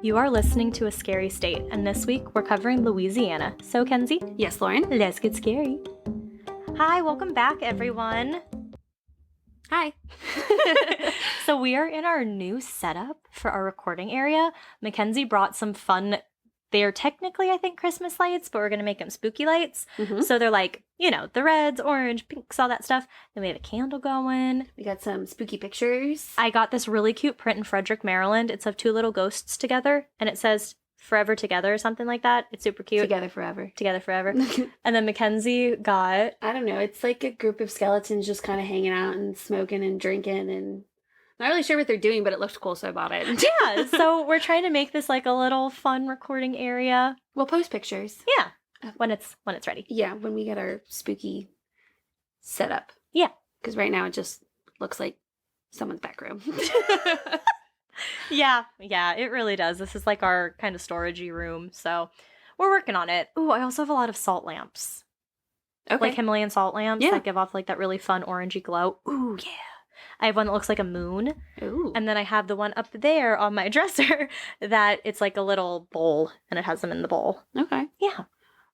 You are listening to A Scary State, and this week we're covering Louisiana. So, Kenzie? Yes, Lauren? Let's get scary. Hi, welcome back, everyone. Hi. So we are in our new setup for our recording area. Mackenzie brought some fun, they're technically, I think, Christmas lights, but we're going to make them spooky lights. Mm-hmm. So they're like, you know, the reds, orange, pinks, all that stuff. Then we have a candle going. We got some spooky pictures. I got this really cute print in Frederick, Maryland. It's of two little ghosts together, and it says forever together or something like that. It's super cute. Together forever. Together forever. And then Mackenzie got... I don't know. It's like a group of skeletons just kind of hanging out and smoking and drinking and... Not really sure what they're doing, but it looked cool, so I bought it. Yeah, so we're trying to make this like a little fun recording area. We'll post pictures. Yeah, when it's ready. Yeah, when we get our spooky setup. Yeah. Because right now it just looks like someone's back room. Yeah, it really does. This is like our kind of storagey room, so we're working on it. Ooh, I also have a lot of salt lamps. Okay. Like Himalayan salt lamps Yeah. that give off like that really fun orangey glow. Ooh, yeah. I have one that looks like a moon. Ooh. And then I have the one up there on my dresser that it's like a little bowl and it has them in the bowl. Okay. Yeah.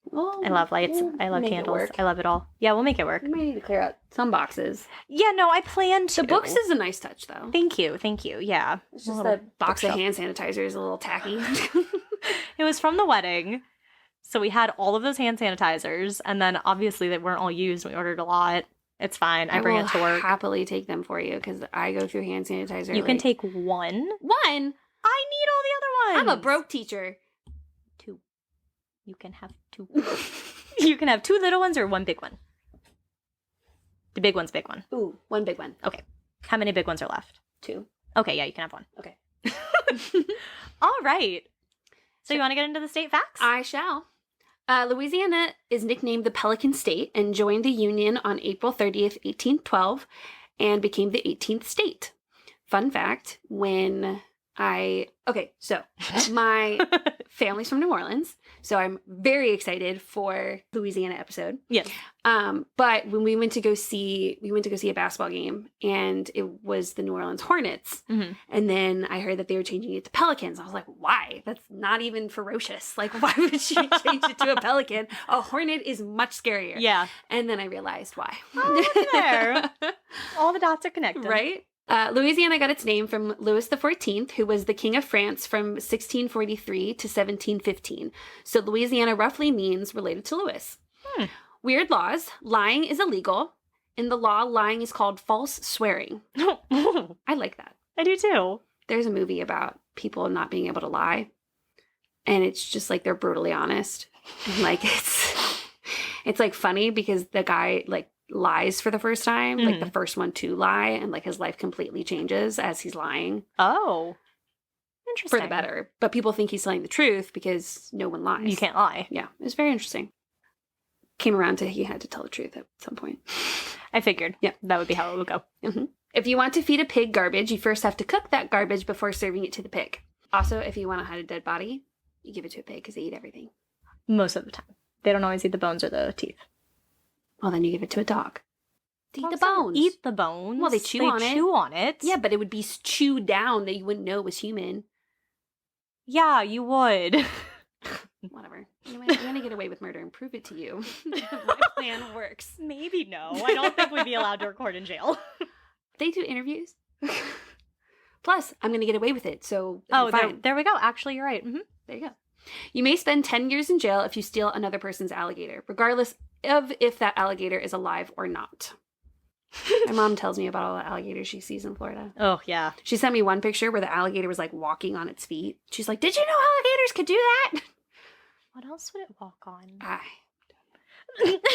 Well, I love lights. we'll I love make it candles. work. I love it all. Yeah, we'll make it work. We might need to clear out some boxes. Yeah, no, I plan to. The books is a nice touch, though. Thank you. Yeah. It's A just little the box of bookshelf. hand sanitizer is a little tacky. It was from the wedding. So we had all of those hand sanitizers, and then obviously they weren't all used. We ordered a lot. It's fine. I bring will it to work. happily take them for you because I go through hand sanitizer. You can like- take one. one. I need all the other I'm ones. a broke teacher. Two. You can have two. You can have two little ones or one big one. The big one's big one. Ooh, one big one. Okay. How many big ones are left? Two. Okay, yeah, you can have one. Okay. All right. So you want to get into the state facts? I shall. Louisiana is nicknamed the Pelican State and joined the Union on April 30th, 1812, and became the 18th state. Fun fact, so my family's from New Orleans, so I'm very excited for Louisiana episode. Yes. But when we went to go see a basketball game, and it was the New Orleans Hornets, Mm-hmm. and then I heard that they were changing it to Pelicans. I was like, why? That's not even ferocious. Like, why would she change it to a pelican? A hornet is much scarier. Yeah. And then I realized why. Oh, look there. All the dots are connected. Right? Louisiana got its name from Louis XIV, who was the king of France from 1643 to 1715. So Louisiana roughly means related to Louis. Weird laws. Lying is illegal. In the law, lying is called false swearing. I like that. I do too. There's a movie about people not being able to lie. And it's just like they're brutally honest. And like it's like funny because the guy like lies for the first time, like the first one to lie, and like his life completely changes as he's lying. Oh. Interesting. For the better. But people think he's telling the truth because no one lies. You can't lie. Yeah, it was very interesting. Came around to he had to tell the truth at some point. I figured. Yeah. That would be how it would go. Mm-hmm. If you want to feed a pig garbage, you first have to cook that garbage before serving it to the pig. Also, if you want to hide a dead body, you give it to a pig because they eat everything. Most of the time. They don't always eat the bones or the teeth. Well, then you give it to a dog. They eat the Also bones. Eat the bones. Well, they chew on it. chew on it. Yeah, but it would be chewed down that you wouldn't know it was human. Yeah, you would. Whatever. Anyway, I'm going to get away with murder and prove it to you. My plan works. Maybe no. I don't think we'd be allowed to record in jail. They do interviews. Plus, I'm going to get away with it, so it'll be fine. There we go. Actually, you're right. Mm-hmm. There you go. You may spend 10 years in jail if you steal another person's alligator, regardless of if that alligator is alive or not. My mom tells me about all the alligators she sees in Florida. Oh, yeah. She sent me one picture where the alligator was like walking on its feet. She's like, did you know alligators could do that? What else would it walk on?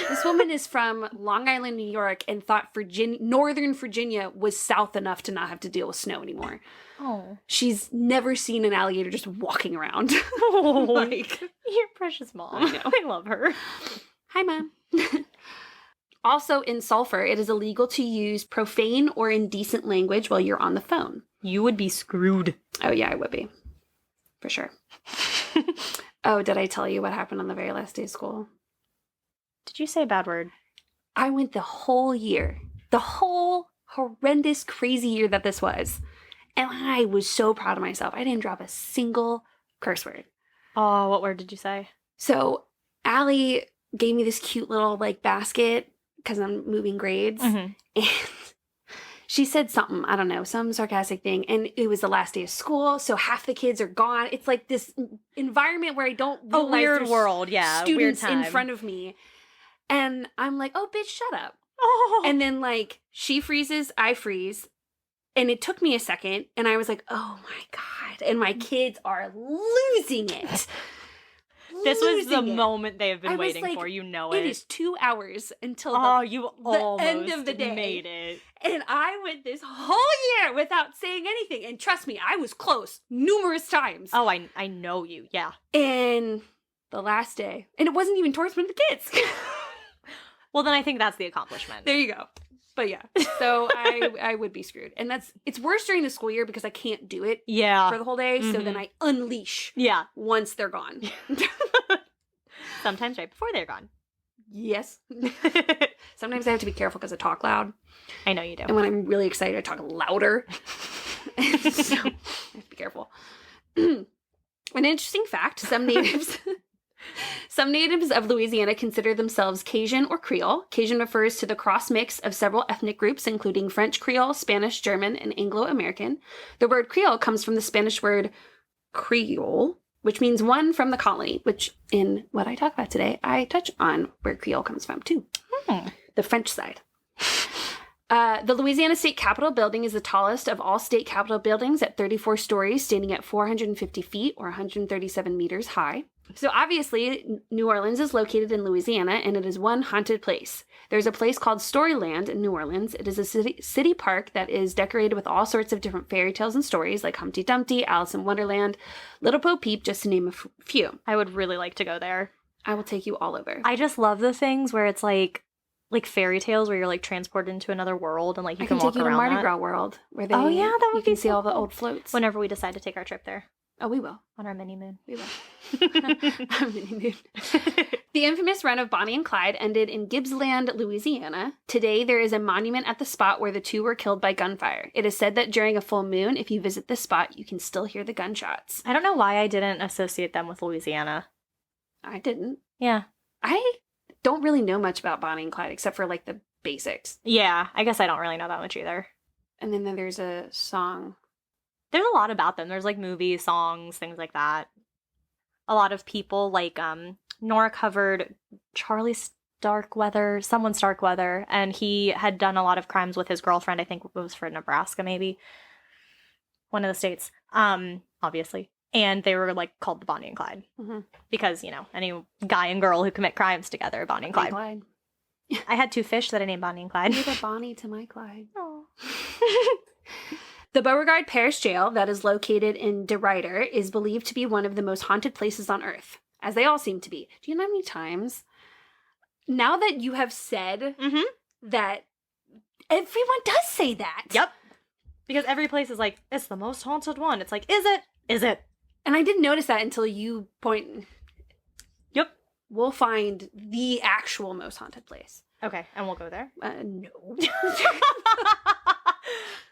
This woman is from Long Island, New York, and thought Northern Virginia was south enough to not have to deal with snow anymore. Oh. She's never seen an alligator just walking around. Oh, Like, your precious mom. I know. I love her. hi, Mom. Also, in Sulphur, it is illegal to use profane or indecent language while you're on the phone. You would be screwed. Oh, yeah, I would be. For sure. Oh, did I tell you what happened on the very last day of school? Did you say a bad word? I went the whole year. The whole horrendous, crazy year that this was. And I was so proud of myself. I didn't drop a single curse word. Oh, what word did you say? So Allie gave me this cute little like basket because I'm moving grades. Mm-hmm. And she said something, I don't know, some sarcastic thing. And it was the last day of school. So half the kids are gone. It's like this environment where I don't realize weird there's world. Yeah. students weird time. in front of me. And I'm like, oh, bitch, shut up. Oh. And then like she freezes, I freeze. And it took me a second. And I was like, oh my God. And my kids are losing it. This was the Losing it. moment they have been I was waiting like, for. You know It it. is 2 hours until you the almost end of the day. made it. And I went this whole year without saying anything. And trust me, I was close numerous times. Oh, I know you. Yeah. And the last day, and it wasn't even towards one of the kids. Well, then I think that's the accomplishment. There you go. But yeah, so I would be screwed. And it's worse during the school year because I can't do it Yeah. for the whole day. So Mhm. then I unleash Yeah. once they're gone. Sometimes right before they're gone. Yes. Sometimes I have to be careful because I talk loud. I know you do. And when I'm really excited, I talk louder. So I have to be careful. An interesting fact, some natives of Louisiana consider themselves Cajun or Creole. Cajun refers to the cross mix of several ethnic groups, including French Creole, Spanish, German, and Anglo-American. The word Creole comes from the Spanish word Creole, which means one from the colony, which in what I talk about today, I touch on where Creole comes from too. The French side. The Louisiana State Capitol building is the tallest of all state capitol buildings at 34 stories, standing at 450 feet or 137 meters high. So obviously, New Orleans is located in Louisiana, and it is one haunted place. There's a place called Storyland in New Orleans. It is a city park that is decorated with all sorts of different fairy tales and stories, like Humpty Dumpty, Alice in Wonderland, Little Bo Peep, just to name a few. I would really like to go there. I will take you all over. I just love the things where it's like fairy tales where you're like transported into another world and like you I can can walk take you to around Mardi that. Gras world, where they Oh, yeah, that would you can be see so all the cool. old floats. Whenever we decide to take our trip there Oh, we will. on our mini moon. We will. The infamous run of Bonnie and Clyde ended in Gibbsland, Louisiana. Today, there is a monument at the spot where the two were killed by gunfire. It is said that during a full moon, if you visit the spot, you can still hear the gunshots. I don't know why I didn't associate them with Louisiana. I didn't. Yeah. I don't really know much about Bonnie and Clyde except for like the basics. Yeah, I guess I don't really know that much either. And then there's a song. There's a lot about them. There's like movies, songs, things like that. A lot of people like Nora covered Charlie Starkweather, someone Starkweather, and he had done a lot of crimes with his girlfriend. I think it was for Nebraska, maybe. One of the states, obviously. And they were like called the Bonnie and Clyde. Mm-hmm. Because, you know, any guy and girl who commit crimes together, Bonnie and Clyde. Clyde. I had two fish that I named Bonnie and Clyde. You're the Bonnie to my Clyde. Oh. The Beauregard Parish Jail that is located in DeRuyter is believed to be one of the most haunted places on Earth, as they all seem to be. Do you know how many times? Now that you have said that, everyone does say that. Yep. Because every place is like, it's the most haunted one. It's like, is it? Is it? And I didn't notice that until you point. Yep. We'll find the actual most haunted place. Okay, and we'll go there. No.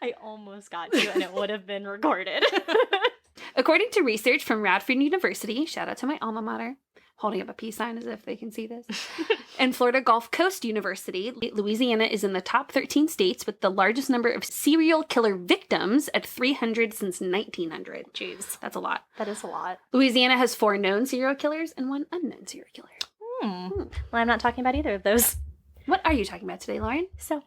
I almost got to, and it would have been recorded. According to research from Radford University, shout out to my alma mater, holding up a peace sign as if they can see this, and Florida Gulf Coast University, Louisiana is in the top 13 states with the largest number of serial killer victims at 300 since 1900. Jeez. That's a lot. That is a lot. Louisiana has 4 known serial killers and 1 unknown serial killer. Well, I'm not talking about either of those. What are you talking about today, Lauren? So,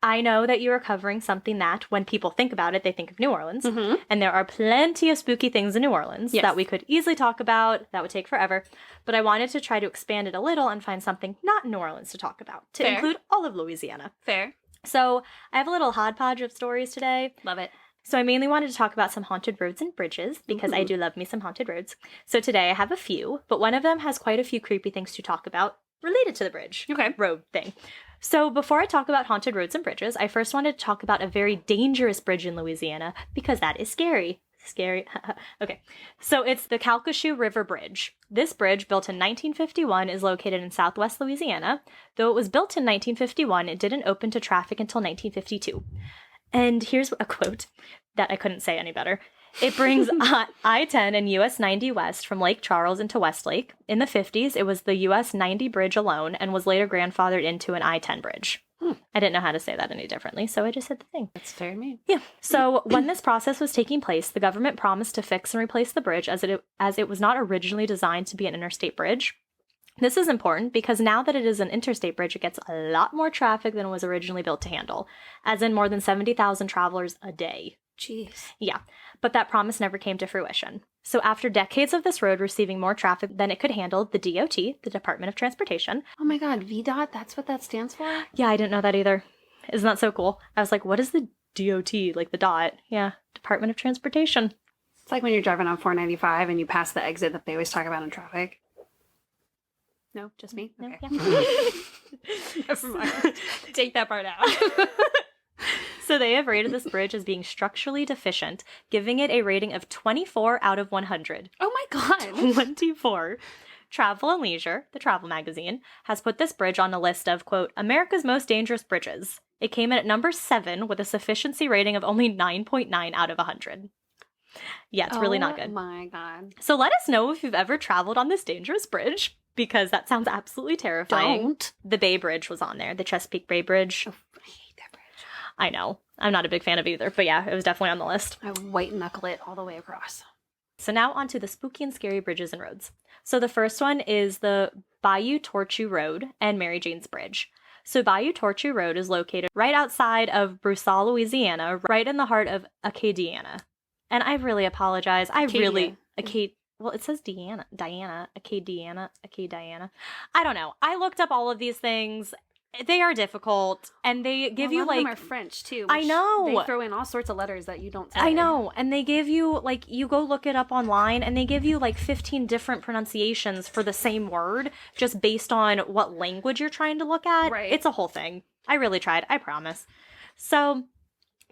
I know that you are covering something that, when people think about it, they think of New Orleans. Mm-hmm. And there are plenty of spooky things in New Orleans Yes. that we could easily talk about. That would take forever. But I wanted to try to expand it a little and find something not New Orleans to talk about, to Fair. include all of Louisiana. Fair. So, I have a little hodgepodge of stories today. Love it. So I mainly wanted to talk about some haunted roads and bridges because I do love me some haunted roads. So today I have a few, but one of them has quite a few creepy things to talk about related to the bridge road thing. So before I talk about haunted roads and bridges, I first wanted to talk about a very dangerous bridge in Louisiana because that is scary. Scary. Okay. So it's the Calcasieu River Bridge. This bridge, built in 1951, is located in southwest Louisiana. Though it was built in 1951, it didn't open to traffic until 1952. And here's a quote that I couldn't say any better. It brings I-10 and US 90 west from Lake Charles into Westlake. In the 50s, it was the US 90 bridge alone and was later grandfathered into an I-10 bridge. I didn't know how to say that any differently, so I just said the thing. That's fair to me. Yeah. So when this process was taking place, the government promised to fix and replace the bridge as it was not originally designed to be an interstate bridge. This is important because now that it is an interstate bridge, it gets a lot more traffic than it was originally built to handle, as in more than 70,000 travelers a day. Jeez. Yeah, but that promise never came to fruition. So after decades of this road receiving more traffic than it could handle, the DOT, the Department of Transportation. Oh my God, VDOT, that's what that stands for? Yeah, I didn't know that either. Isn't that so cool? I was like, what is the DOT, like the dot? Yeah, Department of Transportation. It's like when you're driving on 495 and you pass the exit that they always talk about in traffic. No, just me? No, Okay. yeah. Never mind. Take that part out. So they have rated this bridge as being structurally deficient, giving it a rating of 24 out of 100. Oh my God. 24. Travel and Leisure, the travel magazine, has put this bridge on a list of, quote, America's most dangerous bridges. It came in at number 7 with a sufficiency rating of only 9.9 out of 100. Yeah, it's really not good. Oh my God. So let us know if you've ever traveled on this dangerous bridge, because that sounds absolutely terrifying. Don't. The Bay Bridge was on there, the Chesapeake Bay Bridge. Oh, I hate that bridge. I know. I'm not a big fan of either, but yeah, it was definitely on the list. I white knuckle it all the way across. So now on to the spooky and scary bridges and roads. So the first one is the Bayou Tortue Road and Mary Jane's Bridge. So Bayou Tortue Road is located right outside of Broussard, Louisiana, right in the heart of Acadiana. And I really apologize. Well, it says Acadiana. I don't know. I looked up all of these things. They are difficult, and they give you, a lot of them are French, too. I know. They throw in all sorts of letters that you don't say. I know, and they give you, like, you go look it up online, and they give you, like, 15 different pronunciations for the same word, just based on what language you're trying to look at. Right. It's a whole thing. I really tried, I promise. So,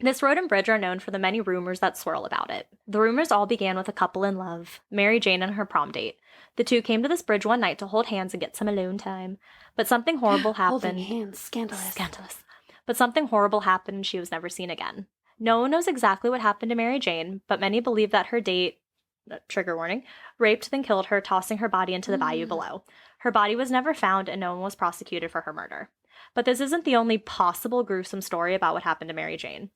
this road and bridge are known for the many rumors that swirl about it. The rumors all began with a couple in love, Mary Jane and her prom date. The two came to this bridge one night to hold hands and get some alone time. But something horrible happened. Holding hands, scandalous. Scandalous. But something horrible happened and she was never seen again. No one knows exactly what happened to Mary Jane, but many believe that her date, trigger warning, raped then killed her, tossing her body into the bayou below. Her body was never found and no one was prosecuted for her murder. But this isn't the only possible gruesome story about what happened to Mary Jane.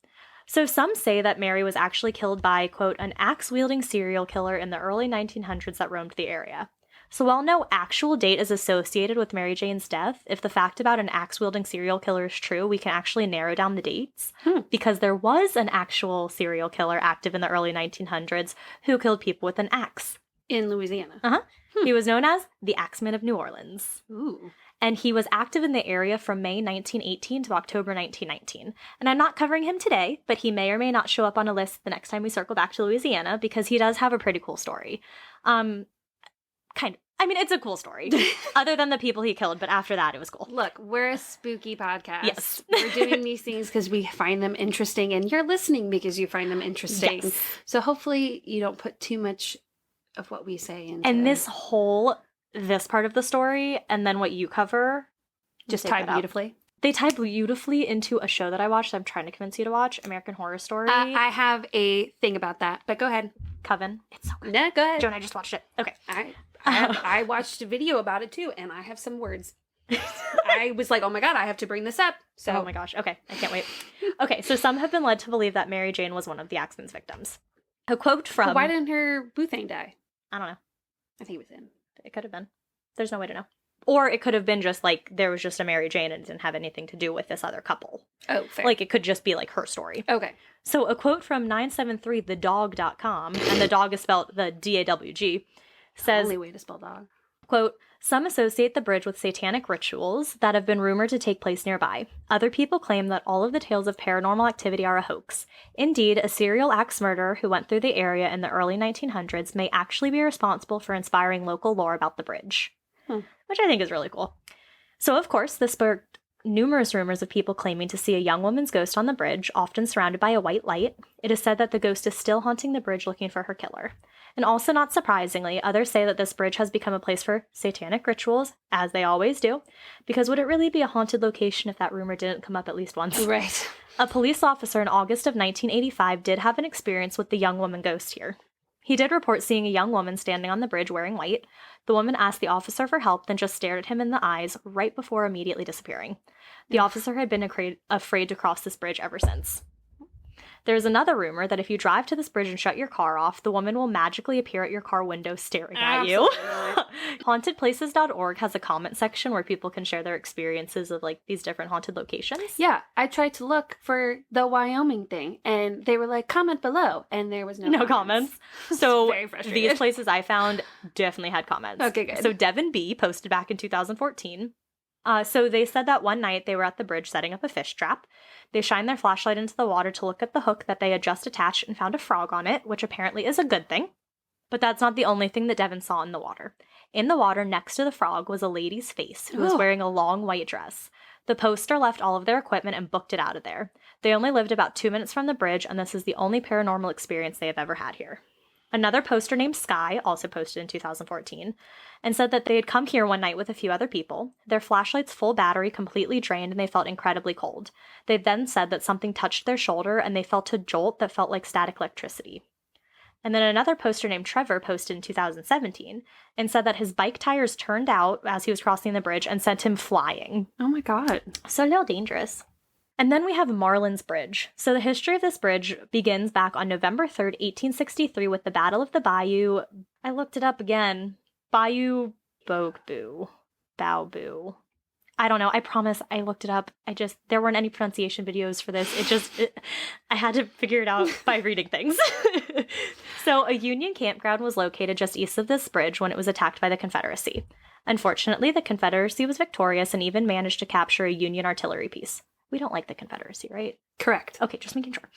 So some say that Mary was actually killed by, quote, an axe-wielding serial killer in the early 1900s that roamed the area. So while no actual date is associated with Mary Jane's death, if the fact about an axe-wielding serial killer is true, we can actually narrow down the dates. Because there was an actual serial killer active in the early 1900s who killed people with an axe. In Louisiana. Uh-huh. He was known as the Axeman of New Orleans. Ooh. And he was active in the area from May 1918 to October 1919. And I'm not covering him today, but he may or may not show up on a list the next time we circle back to Louisiana because he does have a pretty cool story. It's a cool story. Other than the people he killed, but after that, it was cool. Look, we're a spooky podcast. Yes. We're doing these things because we find them interesting, and you're listening because you find them interesting. Yes. So hopefully you don't put too much of what we say into... And this part of the story, and then what you cover, just tie beautifully. They tie beautifully into a show that I watched. I'm trying to convince you to watch, American Horror Story. I have a thing about that, but go ahead. Coven. It's so good. No, go ahead. Joan, I just watched it. Okay. I watched a video about it too, and I have some words. I was like, oh my God, I have to bring this up. So, oh my gosh. Okay. I can't wait. Okay. So some have been led to believe that Mary Jane was one of the Axeman's victims. A quote from... But why didn't her boothang die? I don't know. I think it was him. It could have been. There's no way to know. Or it could have been just like there was just a Mary Jane and it didn't have anything to do with this other couple. Oh, fair. Like it could just be like her story. Okay. So a quote from 973thedog.com, and the dog is spelled the D-A-W-G, says... Only way to spell dog. Quote, some associate the bridge with satanic rituals that have been rumored to take place nearby. Other people claim that all of the tales of paranormal activity are a hoax. Indeed, a serial axe murderer who went through the area in the early 1900s may actually be responsible for inspiring local lore about the bridge. Which I think is really cool. So, of course, this sparked numerous rumors of people claiming to see a young woman's ghost on the bridge, often surrounded by a white light. It is said that the ghost is still haunting the bridge looking for her killer. And also, not surprisingly, others say that this bridge has become a place for satanic rituals, as they always do, because would it really be a haunted location if that rumor didn't come up at least once? Right. A police officer in August of 1985 did have an experience with the young woman ghost here. He did report seeing a young woman standing on the bridge wearing white. The woman asked the officer for help, then just stared at him in the eyes right before immediately disappearing. The officer had been afraid to cross this bridge ever since. There's another rumor that if you drive to this bridge and shut your car off, the woman will magically appear at your car window staring at you. Hauntedplaces.org has a comment section where people can share their experiences of like these different haunted locations. Yeah, I tried to look for the Wyoming thing, and they were like, comment below, and there was no comments. So very frustrating. These places I found definitely had comments. Okay, good. So Devin B posted back in 2014. So they said that one night they were at the bridge setting up a fish trap. They shined their flashlight into the water to look at the hook that they had just attached and found a frog on it, which apparently is a good thing. But that's not the only thing that Devin saw in the water. In the water next to the frog was a lady's face who was wearing a long white dress. The poster left all of their equipment and booked it out of there. They only lived about 2 minutes from the bridge, and this is the only paranormal experience they have ever had here. Another poster named Sky also posted in 2014 and said that they had come here one night with a few other people. Their flashlight's full battery completely drained and they felt incredibly cold. They then said that something touched their shoulder and they felt a jolt that felt like static electricity. And then another poster named Trevor posted in 2017 and said that his bike tires turned out as he was crossing the bridge and sent him flying. Oh my God. So a little dangerous. And then we have Marlins Bridge. So the history of this bridge begins back on November 3rd, 1863 with the Battle of the Bayou. I looked it up again. Bayou Bogboo. Baoboo. I don't know. I promise I looked it up. There weren't any pronunciation videos for this. I had to figure it out by reading things. So a Union campground was located just east of this bridge when it was attacked by the Confederacy. Unfortunately, the Confederacy was victorious and even managed to capture a Union artillery piece. We don't like the Confederacy, right? Correct. Okay, just making sure.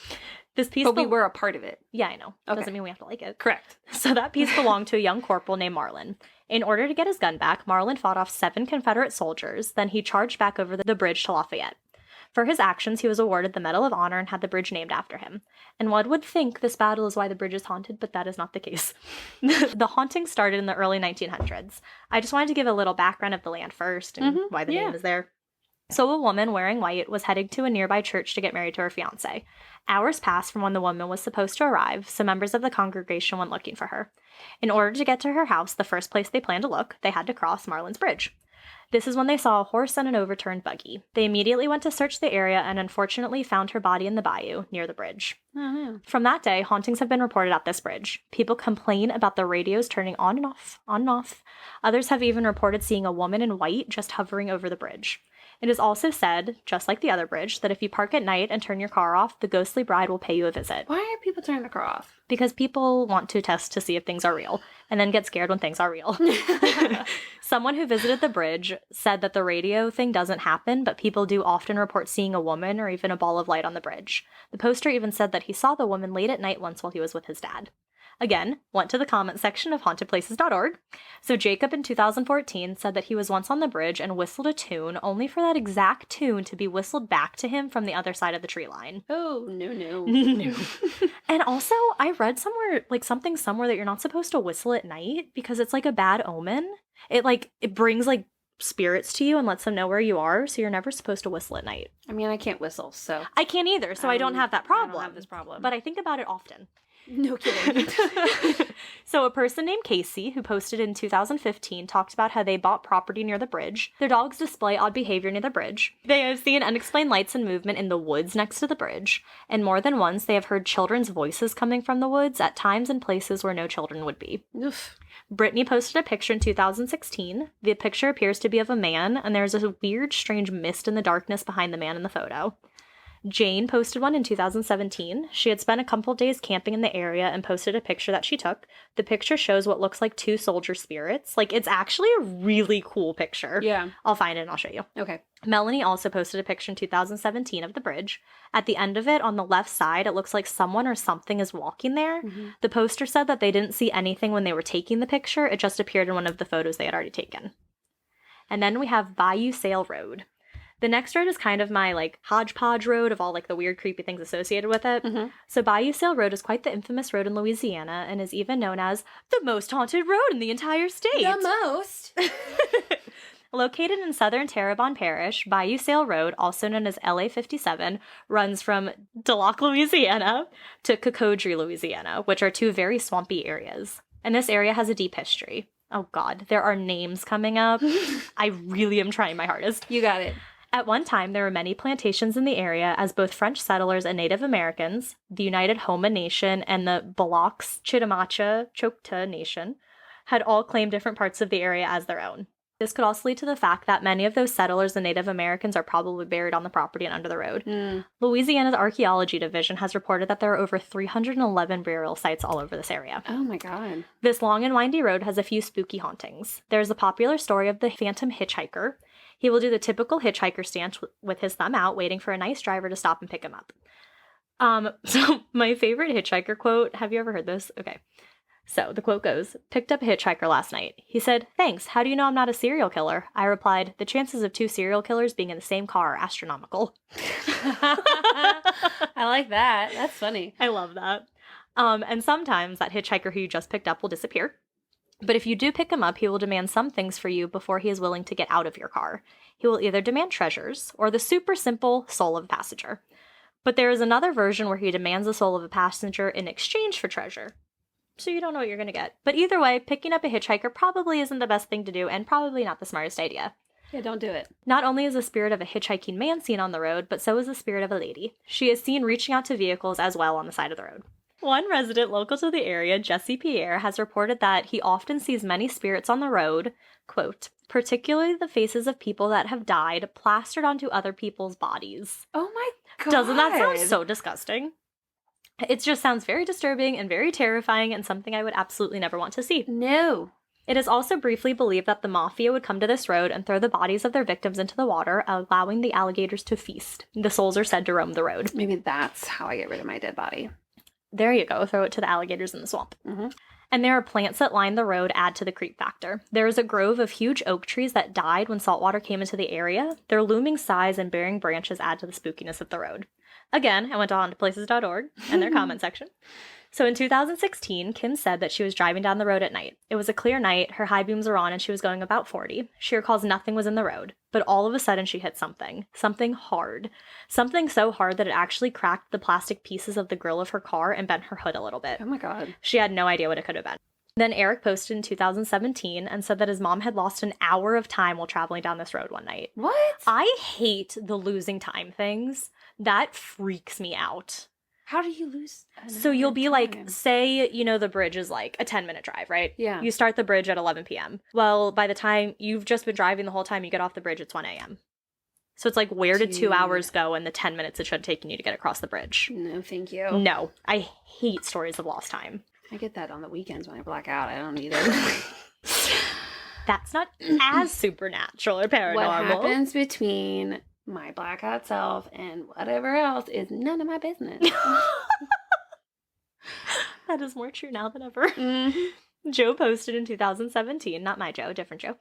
This piece... But we were a part of it. Yeah, I know. Okay. Doesn't mean we have to like it. Correct. So that piece belonged to a young corporal named Marlin. In order to get his gun back, Marlin fought off 7 Confederate soldiers, then he charged back over the bridge to Lafayette. For his actions, he was awarded the Medal of Honor and had the bridge named after him. And one would think this battle is why the bridge is haunted, but that is not the case. The haunting started in the early 1900s. I just wanted to give a little background of the land first and why the name is there. So a woman wearing white was heading to a nearby church to get married to her fiancé. Hours passed from when the woman was supposed to arrive, so members of the congregation went looking for her. In order to get to her house, the first place they planned to look, they had to cross Marlins Bridge. This is when they saw a horse and an overturned buggy. They immediately went to search the area and unfortunately found her body in the bayou near the bridge. Oh. From that day, hauntings have been reported at this bridge. People complain about the radios turning on and off, on and off. Others have even reported seeing a woman in white just hovering over the bridge. It is also said, just like the other bridge, that if you park at night and turn your car off, the ghostly bride will pay you a visit. Why are people turning their car off? Because people want to test to see if things are real, and then get scared when things are real. Someone who visited the bridge said that the radio thing doesn't happen, but people do often report seeing a woman or even a ball of light on the bridge. The poster even said that he saw the woman late at night once while he was with his dad. Again, went to the comment section of hauntedplaces.org. So Jacob in 2014 said that he was once on the bridge and whistled a tune, only for that exact tune to be whistled back to him from the other side of the tree line. Oh, no. No. And also, I read somewhere that you're not supposed to whistle at night because it's like a bad omen. It brings like spirits to you and lets them know where you are, so you're never supposed to whistle at night. I mean, I can't whistle, so... I can't either, so I don't have that problem. I don't have this problem. But I think about it often. No kidding. So a person named Casey, who posted in 2015, talked about how they bought property near the bridge. Their dogs display odd behavior near the bridge. They have seen unexplained lights and movement in the woods next to the bridge. And more than once, they have heard children's voices coming from the woods at times and places where no children would be. Oof. Brittany posted a picture in 2016. The picture appears to be of a man, and there's a weird, strange mist in the darkness behind the man in the photo. Jane posted one in 2017. She had spent a couple days camping in the area and posted a picture that she took. The picture shows what looks like 2 soldier spirits. It's actually a really cool picture. Yeah. I'll find it and I'll show you. Okay. Melanie also posted a picture in 2017 of the bridge. At the end of it, on the left side, it looks like someone or something is walking there. Mm-hmm. The poster said that they didn't see anything when they were taking the picture. It just appeared in one of the photos they had already taken. And then we have Bayou Sail Road. The next road is kind of my, like, hodgepodge road of all, like, the weird, creepy things associated with it. Mm-hmm. So Bayou Sale Road is quite the infamous road in Louisiana and is even known as the most haunted road in the entire state. The most? Located in southern Terrebonne Parish, Bayou Sale Road, also known as LA 57, runs from Delac, Louisiana to Cocodrie, Louisiana, which are two very swampy areas. And this area has a deep history. Oh God, there are names coming up. I really am trying my hardest. You got it. At one time, there were many plantations in the area as both French settlers and Native Americans, the United Homa Nation, and the Balaks, Chitimacha, Choctaw Nation, had all claimed different parts of the area as their own. This could also lead to the fact that many of those settlers and Native Americans are probably buried on the property and under the road. Louisiana's Archaeology Division has reported that there are over 311 burial sites all over this area. Oh my God. This long and windy road has a few spooky hauntings. There's a popular story of the Phantom Hitchhiker. He will do the typical hitchhiker stance with his thumb out, waiting for a nice driver to stop and pick him up. So my favorite hitchhiker quote, have you ever heard this? Okay. So the quote goes, "Picked up a hitchhiker last night. He said, 'Thanks, how do you know I'm not a serial killer?' I replied, 'The chances of two serial killers being in the same car are astronomical.'" I like that. That's funny. I love that. And sometimes that hitchhiker who you just picked up will disappear. But if you do pick him up, he will demand some things for you before he is willing to get out of your car. He will either demand treasures or the super simple soul of a passenger. But there is another version where he demands the soul of a passenger in exchange for treasure. So you don't know what you're going to get. But either way, picking up a hitchhiker probably isn't the best thing to do and probably not the smartest idea. Yeah, don't do it. Not only is the spirit of a hitchhiking man seen on the road, but so is the spirit of a lady. She is seen reaching out to vehicles as well on the side of the road. One resident local to the area, Jesse Pierre, has reported that he often sees many spirits on the road, quote, "particularly the faces of people that have died plastered onto other people's bodies." Oh my God. Doesn't that sound so disgusting? It just sounds very disturbing and very terrifying and something I would absolutely never want to see. No. It is also briefly believed that the mafia would come to this road and throw the bodies of their victims into the water, allowing the alligators to feast. The souls are said to roam the road. Maybe that's how I get rid of my dead body. There you go. Throw it to the alligators in the swamp. Mm-hmm. And there are plants that line the road add to the creep factor. There is a grove of huge oak trees that died when saltwater came into the area. Their looming size and bearing branches add to the spookiness of the road. Again, I went on to places.org and their comment section. So in 2016, Kim said that she was driving down the road at night. It was a clear night, her high beams were on, and she was going about 40. She recalls nothing was in the road, but all of a sudden she hit something. Something hard. Something so hard that it actually cracked the plastic pieces of the grill of her car and bent her hood a little bit. Oh my God. She had no idea what it could have been. Then Eric posted in 2017 and said that his mom had lost an hour of time while traveling down this road one night. What? I hate the losing time things. That freaks me out. How do you lose? So you'll be like, say, you know, the bridge is like a 10-minute drive, right? Yeah. You start the bridge at 11 p.m. Well, by the time you've just been driving the whole time you get off the bridge, it's 1 a.m. So it's like, where did 2 hours go in the 10 minutes it should have taken you to get across the bridge? No, thank you. No. I hate stories of lost time. I get that on the weekends when I black out. I don't need it. That's not as supernatural or paranormal. What happens between my blackout self and whatever else is none of my business. That is more true now than ever. Mm-hmm. Joe posted in 2017, not my Joe, different Joe.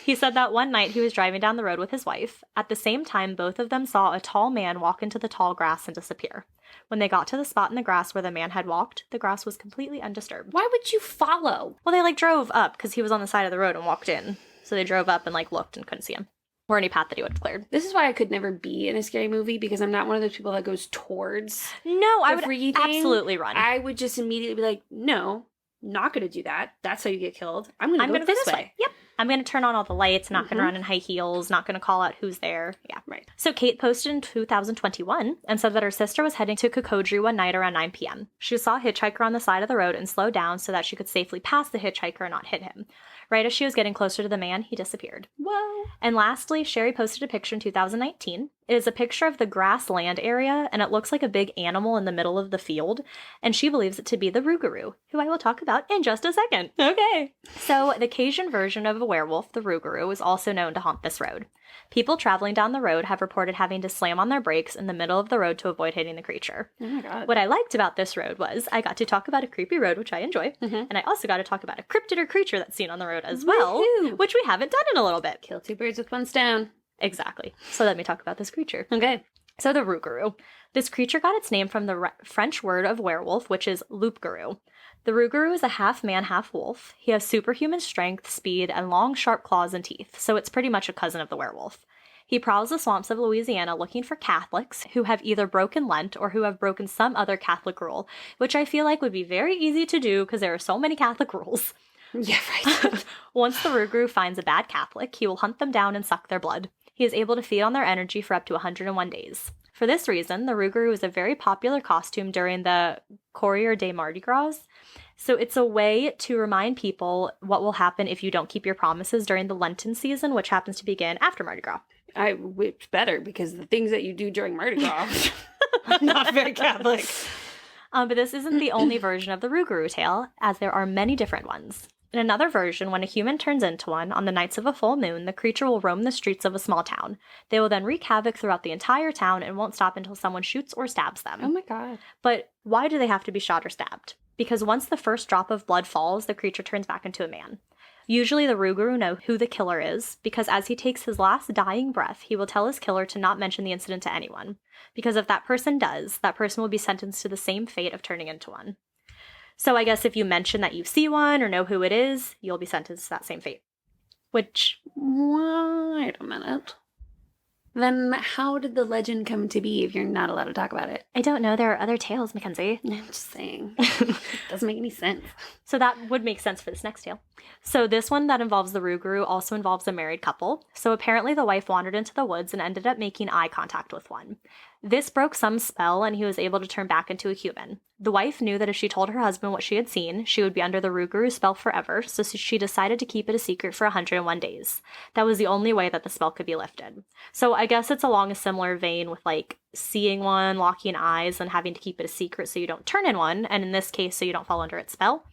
He said that one night he was driving down the road with his wife. At the same time, both of them saw a tall man walk into the tall grass and disappear. When they got to the spot in the grass where the man had walked, the grass was completely undisturbed. Why would you follow? Well, they drove up because he was on the side of the road and walked in. So they drove up and looked and couldn't see him. Or any path that he would have cleared. This is why I could never be in a scary movie, because I'm not one of those people that goes towards No, I would freaky thing. Absolutely run. I would just immediately be like, no, not going to do that. That's how you get killed. I'm going to go this way. Yep. I'm going to turn on all the lights, not going to run in high heels, not going to call out who's there. Yeah. Right. So Kate posted in 2021 and said that her sister was heading to Cocodrie one night around 9 p.m. She saw a hitchhiker on the side of the road and slowed down so that she could safely pass the hitchhiker and not hit him. Right as she was getting closer to the man, he disappeared. Whoa. And lastly, Sherry posted a picture in 2019. It is a picture of the grassland area, and it looks like a big animal in the middle of the field, and she believes it to be the Roo Guru, who I will talk about in just a second. Okay. So, the Cajun version of a werewolf, the Roo Guru, is also known to haunt this road. People traveling down the road have reported having to slam on their brakes in the middle of the road to avoid hitting the creature. Oh my God. What I liked about this road was I got to talk about a creepy road, which I enjoy, and I also got to talk about a cryptid or creature that's seen on the road as well, Woo-hoo. which we haven't done in a little bit. Kill two birds with one stone. Exactly. So let me talk about this creature. Okay. So the Rougarou. This creature got its name from the French word of werewolf, which is loup-garou. The Rougarou is a half man, half wolf. He has superhuman strength, speed, and long, sharp claws and teeth, so it's pretty much a cousin of the werewolf. He prowls the swamps of Louisiana looking for Catholics who have either broken Lent or who have broken some other Catholic rule, which I feel like would be very easy to do because there are so many Catholic rules. Yeah, right. Once the Rougarou finds a bad Catholic, he will hunt them down and suck their blood. He is able to feed on their energy for up to 101 days. For this reason, the Rougarou is a very popular costume during the Courrier des Mardi Gras. So it's a way to remind people what will happen if you don't keep your promises during the Lenten season, which happens to begin after Mardi Gras. It's better because the things that you do during Mardi Gras are not very Catholic. But this isn't the only version of the Rougarou tale, as there are many different ones. In another version, when a human turns into one, on the nights of a full moon, the creature will roam the streets of a small town. They will then wreak havoc throughout the entire town and won't stop until someone shoots or stabs them. Oh my god. But why do they have to be shot or stabbed? Because once the first drop of blood falls, the creature turns back into a man. Usually the Rougarou know who the killer is, because as he takes his last dying breath, he will tell his killer to not mention the incident to anyone. Because if that person does, that person will be sentenced to the same fate of turning into one. So I guess if you mention that you see one or know who it is, you'll be sentenced to that same fate. Which... Wait a minute. Then how did the legend come to be if you're not allowed to talk about it? I don't know. There are other tales, Mackenzie. I'm just saying. It doesn't make any sense. So that would make sense for this next tale. So this one that involves the Rougarou also involves a married couple. So apparently the wife wandered into the woods and ended up making eye contact with one. This broke some spell and he was able to turn back into a human. The wife knew that if she told her husband what she had seen, she would be under the Rougarou spell forever, so she decided to keep it a secret for 101 days. That was the only way that the spell could be lifted. So I guess it's along a similar vein with like seeing one, locking eyes, and having to keep it a secret so you don't turn in one, and in this case so you don't fall under its spell.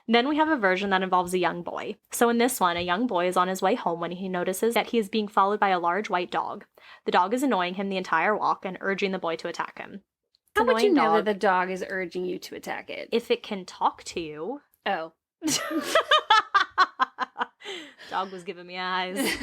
Then we have a version that involves a young boy. So in this one, a young boy is on his way home when he notices that he is being followed by a large white dog. The dog is annoying him the entire walk and urging the boy to attack him. How would you know that the dog is urging you to attack it? If it can talk to you. Oh. Dog was giving me eyes.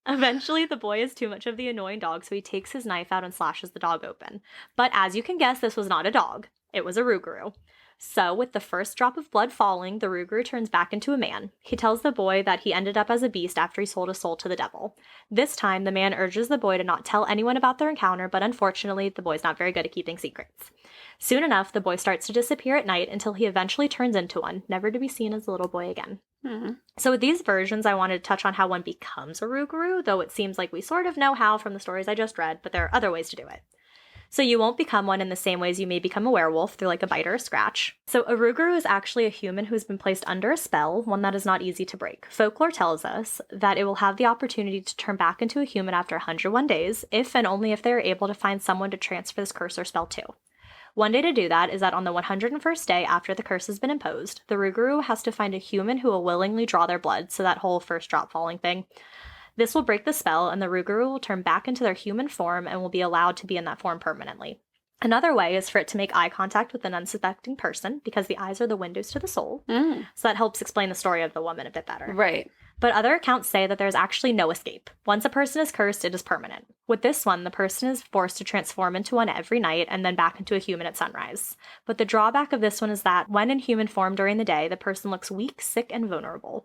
Eventually, the boy is too much of the annoying dog, so he takes his knife out and slashes the dog open. But as you can guess, this was not a dog. It was a Rougarou. So, with the first drop of blood falling, the Rougarou turns back into a man. He tells the boy that he ended up as a beast after he sold his soul to the devil. This time, the man urges the boy to not tell anyone about their encounter, but unfortunately, the boy's not very good at keeping secrets. Soon enough, the boy starts to disappear at night until he eventually turns into one, never to be seen as a little boy again. Mm-hmm. So with these versions, I wanted to touch on how one becomes a Rougarou, though it seems like we sort of know how from the stories I just read, but there are other ways to do it. So you won't become one in the same ways you may become a werewolf through like a bite or a scratch. So a Rougarou is actually a human who has been placed under a spell, one that is not easy to break. Folklore tells us that it will have the opportunity to turn back into a human after 101 days, if and only if they are able to find someone to transfer this curse or spell to. One day to do that is that on the 101st day after the curse has been imposed, the Rougarou has to find a human who will willingly draw their blood, so that whole first drop falling thing. This will break the spell, and the Rougarou will turn back into their human form and will be allowed to be in that form permanently. Another way is for it to make eye contact with an unsuspecting person, because the eyes are the windows to the soul. So that helps explain the story of the woman a bit better. Right. But other accounts say that there's actually no escape. Once a person is cursed, it is permanent. With this one, the person is forced to transform into one every night and then back into a human at sunrise. But the drawback of this one is that when in human form during the day, the person looks weak, sick, and vulnerable.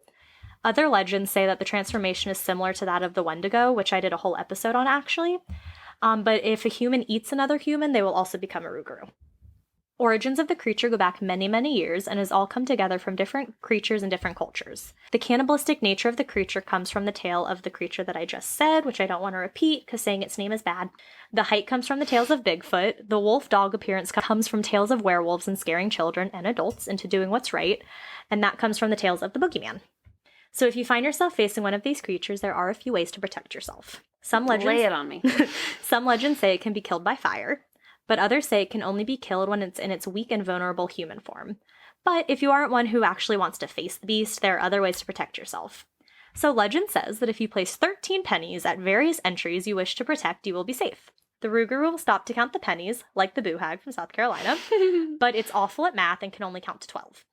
Other legends say that the transformation is similar to that of the Wendigo, which I did a whole episode on actually. But if a human eats another human, they will also become a Rougarou. Origins of the creature go back many, many years and has all come together from different creatures and different cultures. The cannibalistic nature of the creature comes from the tale of the creature that I just said, which I don't want to repeat because saying its name is bad. The height comes from the tales of Bigfoot. The wolf dog appearance comes from tales of werewolves and scaring children and adults into doing what's right. And that comes from the tales of the boogeyman. So if you find yourself facing one of these creatures, there are a few ways to protect yourself. Some legends Lay it on me. Some legends say it can be killed by fire, but others say it can only be killed when it's in its weak and vulnerable human form. But if you aren't one who actually wants to face the beast, there are other ways to protect yourself. So legend says that if you place 13 pennies at various entries you wish to protect, you will be safe. The Rougarou will stop to count the pennies, like the boo hag from South Carolina, but it's awful at math and can only count to 12.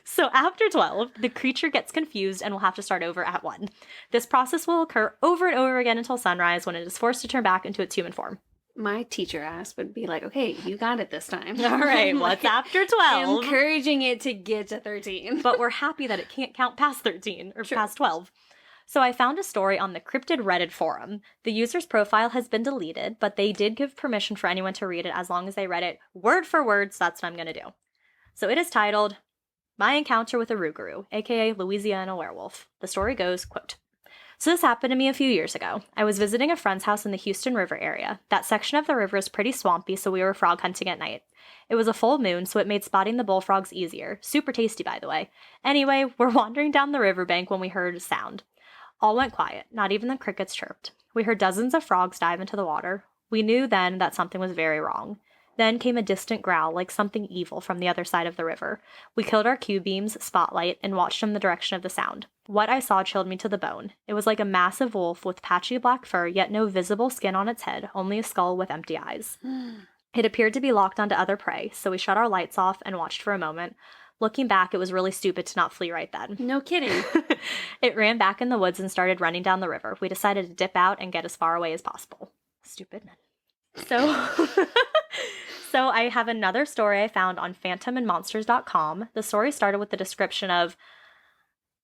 So after 12, the creature gets confused and will have to start over at 1. This process will occur over and over again until sunrise, when it is forced to turn back into its human form. My teacher ass would be like, okay, you got it this time. All right, what's after 12? Encouraging it to get to 13. But we're happy that it can't count past 13 or past 12. So I found a story on the Cryptid Reddit forum. The user's profile has been deleted, but they did give permission for anyone to read it as long as they read it word for word, so that's what I'm going to do. So it is titled, My Encounter with a Rougarou, aka Louisiana Werewolf. The story goes, quote, So this happened to me a few years ago. I was visiting a friend's house in the Houston River area. That section of the river is pretty swampy, so we were frog hunting at night. It was a full moon, so it made spotting the bullfrogs easier. Super tasty, by the way. Anyway, we're wandering down the riverbank when we heard a sound. All went quiet. Not even the crickets chirped. We heard dozens of frogs dive into the water. We knew then that something was very wrong. Then came a distant growl, like something evil from the other side of the river. We killed our Q-beams, spotlight, and watched in the direction of the sound. What I saw chilled me to the bone. It was like a massive wolf with patchy black fur, yet no visible skin on its head, only a skull with empty eyes. It appeared to be locked onto other prey, so we shut our lights off and watched for a moment. Looking back, it was really stupid to not flee right then. No kidding. It ran back in the woods and started running down the river. We decided to dip out and get as far away as possible. Stupid men. So I have another story I found on phantomandmonsters.com. The story started with the description of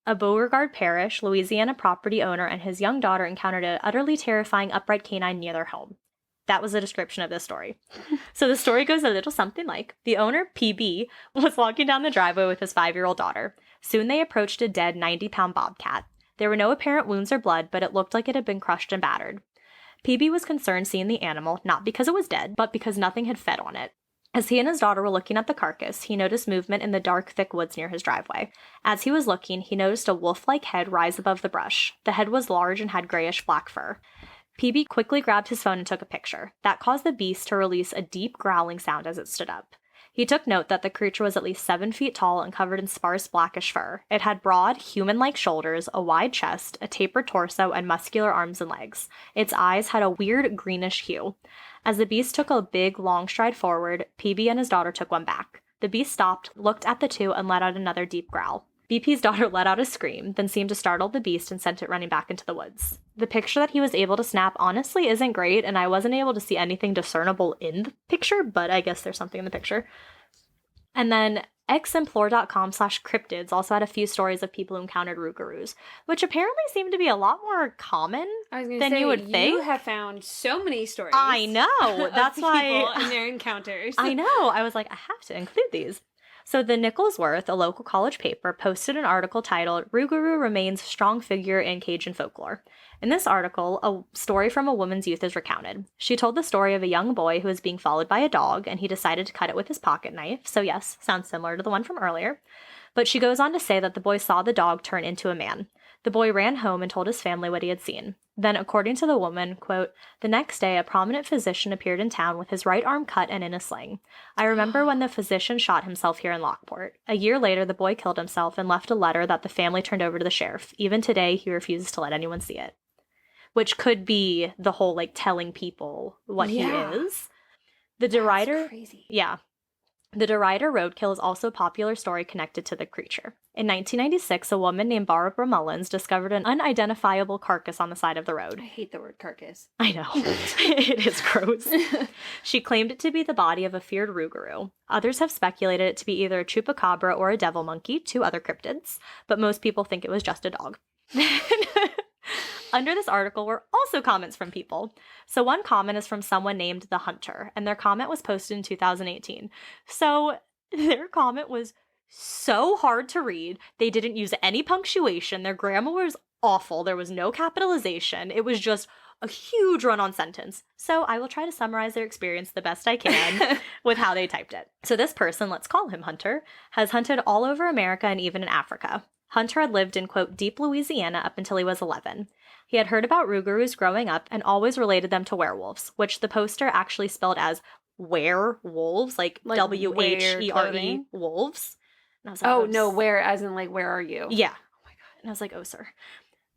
a Beauregard Parish, Louisiana property owner and his young daughter encountered an utterly terrifying upright canine near their home. That was the description of this story. So the story goes a little something like, the owner, PB, was walking down the driveway with his 5-year-old daughter. Soon they approached a dead 90-pound bobcat. There were no apparent wounds or blood, but it looked like it had been crushed and battered. PB was concerned seeing the animal, not because it was dead, but because nothing had fed on it. As he and his daughter were looking at the carcass, he noticed movement in the dark, thick woods near his driveway. As he was looking, he noticed a wolf-like head rise above the brush. The head was large and had grayish-black fur. PB quickly grabbed his phone and took a picture. That caused the beast to release a deep growling sound as it stood up. He took note that the creature was at least 7 feet tall and covered in sparse blackish fur. It had broad, human-like shoulders, a wide chest, a tapered torso, and muscular arms and legs. Its eyes had a weird greenish hue. As the beast took a big, long stride forward, PB and his daughter took one back. The beast stopped, looked at the two, and let out another deep growl. BP's daughter let out a scream, then seemed to startle the beast and sent it running back into the woods. The picture that he was able to snap honestly isn't great, and I wasn't able to see anything discernible in the picture, but I guess there's something in the picture. And then ximplore.com/cryptids also had a few stories of people who encountered Rougarous, which apparently seem to be a lot more common than you would think. You have found so many stories. I know. That's why. People and their encounters. I know. I was like, I have to include these. So the Nicholsworth, a local college paper, posted an article titled, Ruguru Remains Strong Figure in Cajun Folklore. In this article, a story from a woman's youth is recounted. She told the story of a young boy who was being followed by a dog, and he decided to cut it with his pocket knife. So yes, sounds similar to the one from earlier. But she goes on to say that the boy saw the dog turn into a man. The boy ran home and told his family what he had seen. Then, according to the woman, quote, the next day a prominent physician appeared in town with his right arm cut and in a sling. I remember when the physician shot himself here in Lockport. A year later, the boy killed himself and left a letter that the family turned over to the sheriff. Even today, he refuses to let anyone see it. Which could be the whole, like, telling people what he is. The derider... crazy. Yeah. The derider roadkill is also a popular story connected to the creature. In 1996, a woman named Barbara Mullins discovered an unidentifiable carcass on the side of the road. I hate the word carcass. I know. It is gross. She claimed it to be the body of a feared Rougarou. Others have speculated it to be either a chupacabra or a devil monkey, 2 other cryptids, but most people think it was just a dog. Under this article were also comments from people. So one comment is from someone named The Hunter, and their comment was posted in 2018. So their comment was so hard to read. They didn't use any punctuation. Their grammar was awful. There was no capitalization. It was just a huge run-on sentence. So I will try to summarize their experience the best I can with how they typed it. So this person, let's call him Hunter, has hunted all over America and even in Africa. Hunter had lived in, quote, deep Louisiana up until he was 11. He had heard about Rougarous growing up and always related them to werewolves, which the poster actually spelled as werewolves, like W-H-E-R-E, wolves. And I was like, no, where, as in, like, where are you? Yeah. Oh my God. And I was like, oh, sir.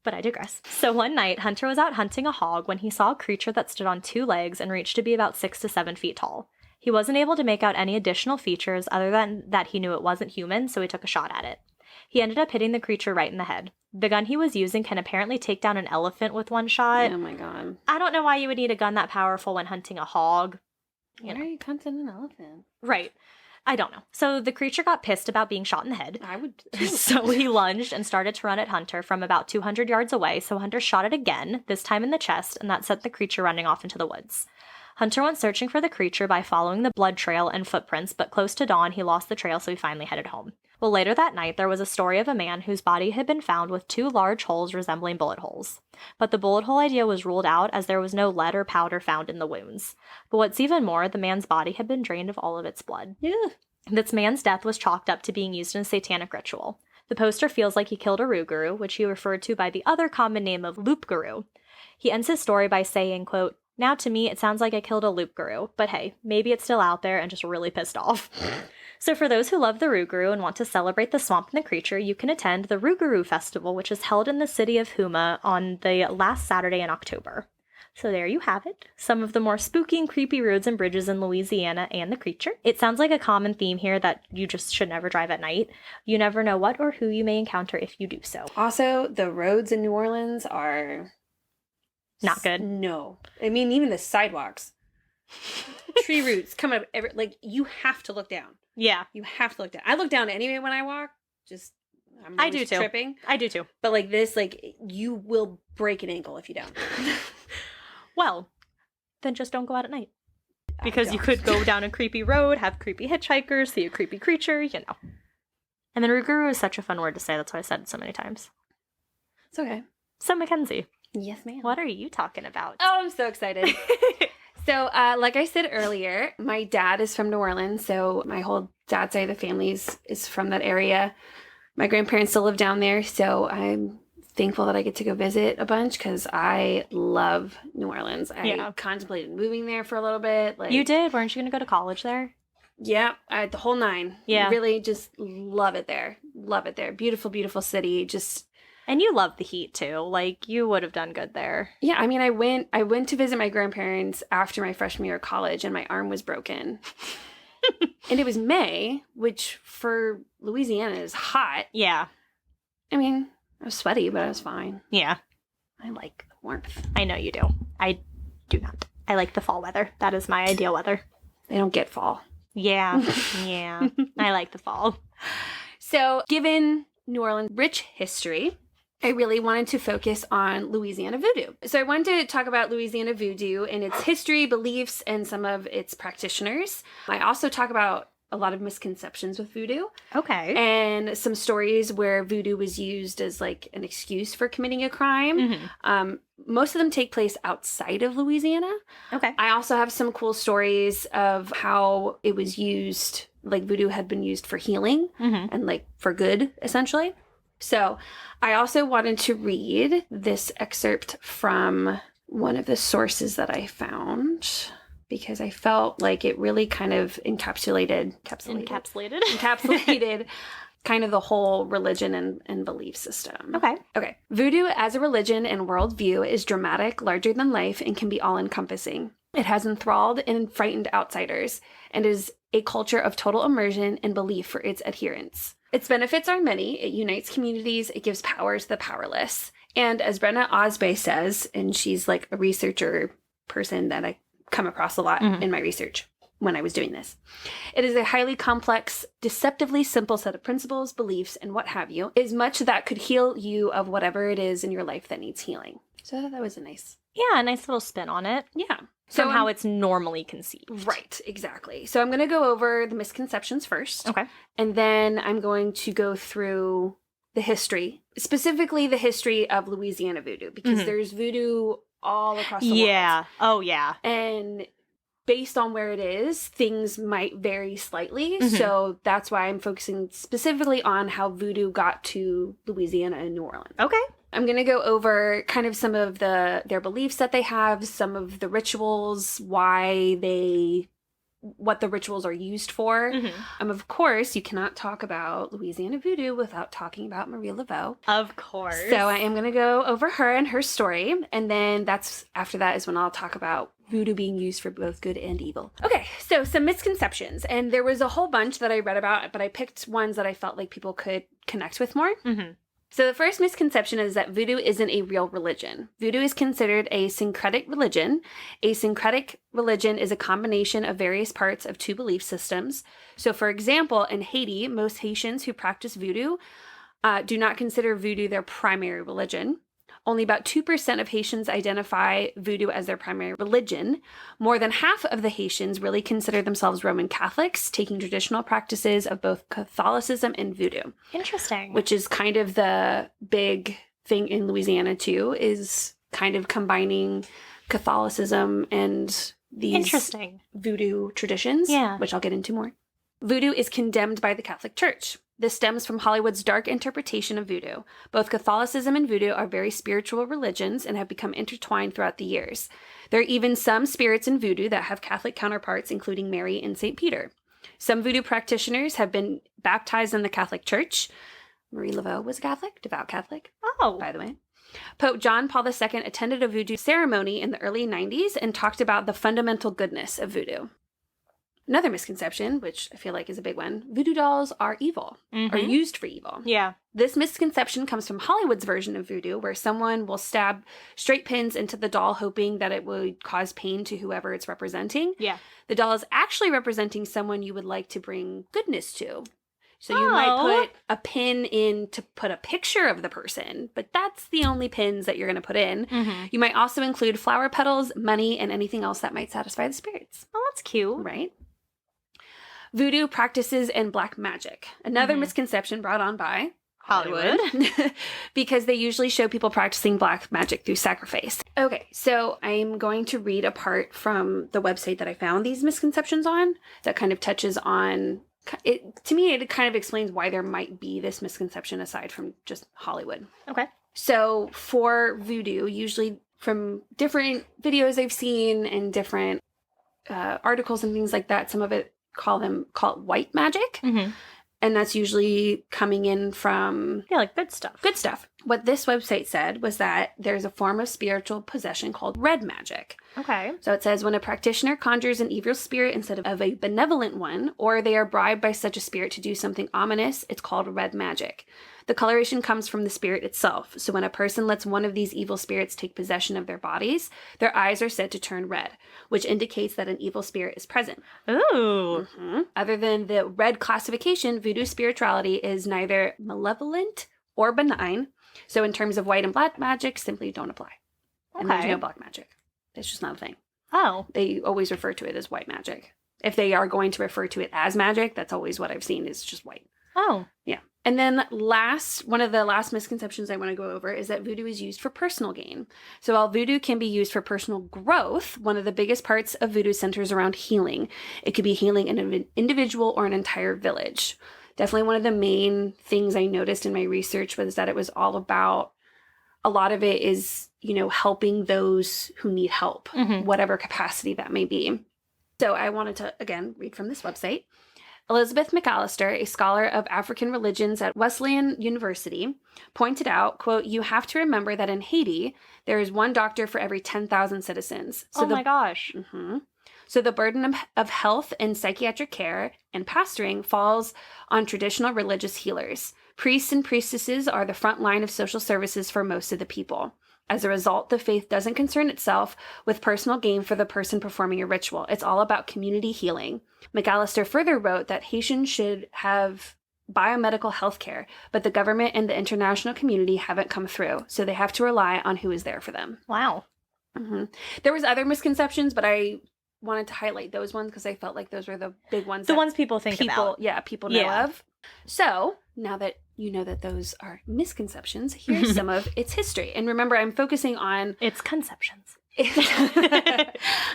But I digress. So one night, Hunter was out hunting a hog when he saw a creature that stood on 2 legs and reached to be about 6 to 7 feet tall. He wasn't able to make out any additional features other than that he knew it wasn't human, so he took a shot at it. He ended up hitting the creature right in the head. The gun he was using can apparently take down an elephant with one shot. Oh my god. I don't know why you would need a gun that powerful when hunting a hog. Why are you hunting an elephant? Right. I don't know. So the creature got pissed about being shot in the head. I would too. So he lunged and started to run at Hunter from about 200 yards away, so Hunter shot it again, this time in the chest, and that sent the creature running off into the woods. Hunter went searching for the creature by following the blood trail and footprints, but close to dawn he lost the trail, so he finally headed home. Well, later that night, there was a story of a man whose body had been found with 2 large holes resembling bullet holes. But the bullet hole idea was ruled out as there was no lead or powder found in the wounds. But what's even more, the man's body had been drained of all of its blood. Yeah. This man's death was chalked up to being used in a satanic ritual. The poster feels like he killed a Roo Guru, which he referred to by the other common name of Loop Guru. He ends his story by saying, quote, "Now to me, it sounds like I killed a Loop Guru, but hey, maybe it's still out there and just really pissed off." So for those who love the Ruguru and want to celebrate the swamp and the creature, you can attend the Ruguru Festival, which is held in the city of Houma on the last Saturday in October. So there you have it. Some of the more spooky and creepy roads and bridges in Louisiana and the creature. It sounds like a common theme here that you just should never drive at night. You never know what or who you may encounter if you do so. Also, the roads in New Orleans are... not good. No. I mean, even the sidewalks. Tree roots come up like, you have to look down. Yeah. You have to look down. I look down anyway when I walk. Just... I do too. Tripping. I do too. But like this, like, you will break an ankle if you don't. Well, then just don't go out at night. Because you could go down a creepy road, have creepy hitchhikers, see a creepy creature, you know. And then Ruguru is such a fun word to say. That's why I said it so many times. It's okay. So, Mackenzie. Yes, ma'am. What are you talking about? Oh, I'm so excited. So, like I said earlier, my dad is from New Orleans. So my whole dad's side of the family is from that area. My grandparents still live down there. So I'm thankful that I get to go visit a bunch because I love New Orleans. I contemplated moving there for a little bit. Like, you did? Weren't you going to go to college there? Yeah, the whole 9. Yeah. Really just love it there. Love it there. Beautiful, beautiful city. Just... And you love the heat too. Like, you would have done good there. Yeah, I mean, I went to visit my grandparents after my freshman year of college and my arm was broken. And it was May, which for Louisiana is hot. Yeah. I mean, I was sweaty, but I was fine. Yeah. I like warmth. I know you do. I do not. I like the fall weather. That is my ideal weather. They don't get fall. Yeah. Yeah. I like the fall. So, given New Orleans' rich history, I really wanted to focus on Louisiana Voodoo. So I wanted to talk about Louisiana Voodoo and its history, beliefs, and some of its practitioners. I also talk about a lot of misconceptions with voodoo. Okay. And some stories where voodoo was used as like an excuse for committing a crime. Mm-hmm. Most of them take place outside of Louisiana. Okay. I also have some cool stories of how it was used, like voodoo had been used for healing and like for good, essentially. So I also wanted to read this excerpt from one of the sources that I found because I felt like it really kind of encapsulated kind of the whole religion and belief system. Okay. Voodoo as a religion and worldview is dramatic, larger than life, and can be all-encompassing. It has enthralled and frightened outsiders and is a culture of total immersion and belief for its adherents. Its benefits are many. It unites communities. It gives power to the powerless. And as Brenna Osbey says, and she's like a researcher person that I come across a lot in my research when I was doing this, it is a highly complex, deceptively simple set of principles, beliefs, and what have you. It is much that could heal you of whatever it is in your life that needs healing. So I thought that was a nice little spin on it. Yeah. From how it's normally conceived. Right, exactly. So I'm going to go over the misconceptions first. Okay. And then I'm going to go through the history, specifically the history of Louisiana Voodoo, because there's voodoo all across the world. Yeah. Oh, yeah. And based on where it is, things might vary slightly. So that's why I'm focusing specifically on how voodoo got to Louisiana and New Orleans. Okay. I'm going to go over kind of some of their beliefs that they have, some of the rituals, what the rituals are used for. Of course, you cannot talk about Louisiana Voodoo without talking about Marie Laveau. Of course. So I am going to go over her and her story. And then after that is when I'll talk about voodoo being used for both good and evil. Okay, so some misconceptions. And there was a whole bunch that I read about, but I picked ones that I felt like people could connect with more. Mm-hmm. So the first misconception is that voodoo isn't a real religion. Voodoo is considered a syncretic religion. A syncretic religion is a combination of various parts of two belief systems. So for example, in Haiti, most Haitians who practice voodoo do not consider voodoo their primary religion. Only about 2% of Haitians identify voodoo as their primary religion. More than half of the Haitians really consider themselves Roman Catholics, taking traditional practices of both Catholicism and voodoo. Interesting. Which is kind of the big thing in Louisiana, too, is kind of combining Catholicism and these voodoo traditions, which I'll get into more. Voodoo is condemned by the Catholic Church. This stems from Hollywood's dark interpretation of voodoo. Both Catholicism and voodoo are very spiritual religions and have become intertwined throughout the years. There are even some spirits in voodoo that have Catholic counterparts, including Mary and St. Peter. Some voodoo practitioners have been baptized in the Catholic Church. Marie Laveau was a Catholic, devout Catholic, by the way. Pope John Paul II attended a voodoo ceremony in the early 90s and talked about the fundamental goodness of voodoo. Another misconception, which I feel like is a big one, voodoo dolls are evil, or used for evil. Yeah. This misconception comes from Hollywood's version of voodoo, where someone will stab straight pins into the doll hoping that it would cause pain to whoever it's representing. Yeah. The doll is actually representing someone you would like to bring goodness to. So you might put a pin in to put a picture of the person, but that's the only pins that you're going to put in. Mm-hmm. You might also include flower petals, money, and anything else that might satisfy the spirits. Oh, that's cute. Right? Voodoo practices and black magic. Another misconception brought on by Hollywood. Because they usually show people practicing black magic through sacrifice. Okay, so I'm going to read a part from the website that I found these misconceptions on that kind of touches on it. To me, it kind of explains why there might be this misconception aside from just Hollywood. Okay. So for voodoo, usually from different videos I've seen and different articles and things like that, some of it call it white magic. Mm-hmm. And that's usually coming in from... Yeah, like good stuff. Good stuff. What this website said was that there's a form of spiritual possession called red magic. Okay. So it says when a practitioner conjures an evil spirit instead of a benevolent one, or they are bribed by such a spirit to do something ominous, it's called red magic. The coloration comes from the spirit itself. So when a person lets one of these evil spirits take possession of their bodies, their eyes are said to turn red, which indicates that an evil spirit is present. Ooh. Mm-hmm. Other than the red classification, voodoo spirituality is neither malevolent or benign. So in terms of white and black magic, simply don't apply. Okay. And there's no black magic. It's just not a thing. Oh. They always refer to it as white magic. If they are going to refer to it as magic, that's always what I've seen is just white. Oh. Yeah. And then one of the last misconceptions I want to go over is that voodoo is used for personal gain. So while voodoo can be used for personal growth, one of the biggest parts of voodoo centers around healing. It could be healing an individual or an entire village. Definitely one of the main things I noticed in my research was that it was all about, a lot of it is, helping those who need help, whatever capacity that may be. So I wanted to, again, read from this website. Elizabeth McAllister, a scholar of African religions at Wesleyan University, pointed out, quote, "You have to remember that in Haiti, there is one doctor for every 10,000 citizens." So my gosh. Mm-hmm. So the burden of health and psychiatric care and pastoring falls on traditional religious healers. Priests and priestesses are the front line of social services for most of the people. As a result, the faith doesn't concern itself with personal gain for the person performing a ritual. It's all about community healing. McAllister further wrote that Haitians should have biomedical health care, but the government and the international community haven't come through, so they have to rely on who is there for them. Wow. Mm-hmm. There was other misconceptions, but I wanted to highlight those ones because I felt like those were the big ones. The ones people think about. Yeah, people know of. So, now that you know that those are misconceptions, here's some of its history. And remember, I'm focusing on... Its conceptions.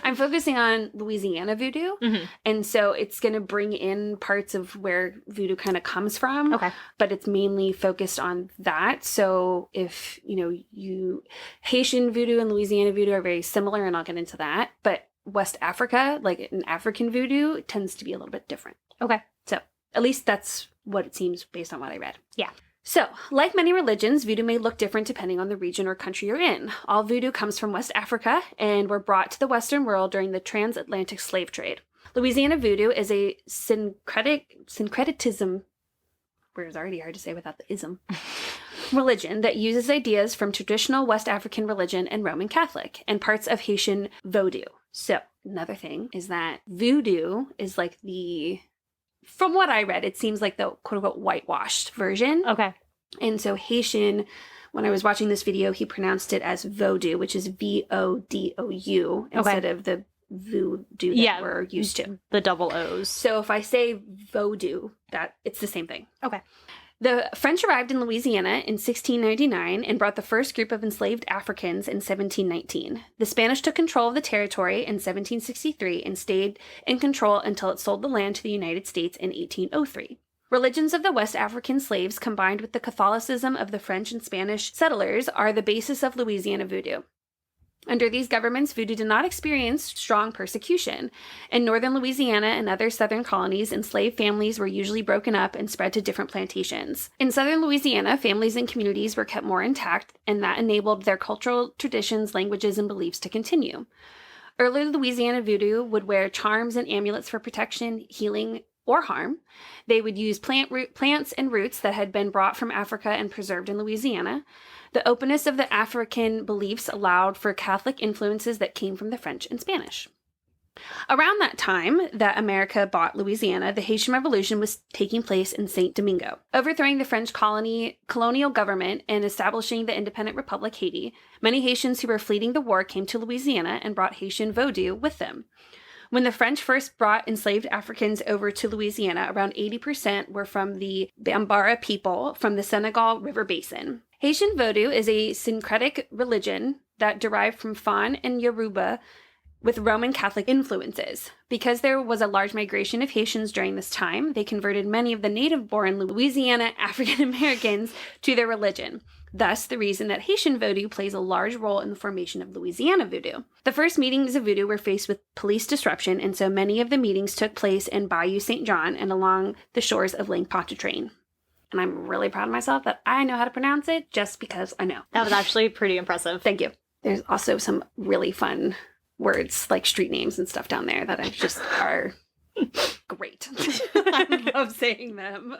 I'm focusing on Louisiana Voodoo. Mm-hmm. And so it's going to bring in parts of where Voodoo kind of comes from. Okay. But it's mainly focused on that. So if, Haitian Voodoo and Louisiana Voodoo are very similar, and I'll get into that. But West Africa, like in African Voodoo, tends to be a little bit different. Okay. So at least that's what it seems based on what I read. Yeah. So, like many religions, voodoo may look different depending on the region or country you're in. All voodoo comes from West Africa and were brought to the Western world during the transatlantic slave trade. Louisiana Voodoo is a syncretism, it's already hard to say without the ism, religion that uses ideas from traditional West African religion and Roman Catholic and parts of Haitian Vodou. So, another thing is that voodoo is like from what I read, it seems like the quote-unquote whitewashed version. Okay. And so Haitian, when I was watching this video, he pronounced it as Vodou, which is Vodou instead of the voodoo that we're used to. The double O's. So if I say Vodou, it's the same thing. Okay. The French arrived in Louisiana in 1699 and brought the first group of enslaved Africans in 1719. The Spanish took control of the territory in 1763 and stayed in control until it sold the land to the United States in 1803. Religions of the West African slaves combined with the Catholicism of the French and Spanish settlers are the basis of Louisiana Voodoo. Under these governments, voodoo did not experience strong persecution. In northern Louisiana and other southern colonies, enslaved families were usually broken up and spread to different plantations. In southern Louisiana, families and communities were kept more intact, and that enabled their cultural traditions, languages, and beliefs to continue. Early Louisiana voodoo would wear charms and amulets for protection, healing, or harm. They would use plants and roots that had been brought from Africa and preserved in Louisiana. The openness of the African beliefs allowed for Catholic influences that came from the French and Spanish. Around that time that America bought Louisiana, the Haitian Revolution was taking place in Saint Domingo. Overthrowing the French colonial government and establishing the independent Republic Haiti, many Haitians who were fleeing the war came to Louisiana and brought Haitian Vodou with them. When the French first brought enslaved Africans over to Louisiana, around 80% were from the Bambara people from the Senegal River Basin. Haitian Vodou is a syncretic religion that derived from Fon and Yoruba with Roman Catholic influences. Because there was a large migration of Haitians during this time, they converted many of the native-born Louisiana African Americans to their religion. Thus, the reason that Haitian Vodou plays a large role in the formation of Louisiana Voodoo. The first meetings of Voodoo were faced with police disruption, and so many of the meetings took place in Bayou St. John and along the shores of Lake Pontchartrain. And I'm really proud of myself that I know how to pronounce it just because I know. That was actually pretty impressive. Thank you. There's also some really fun words like street names and stuff down there that are great. I love saying them.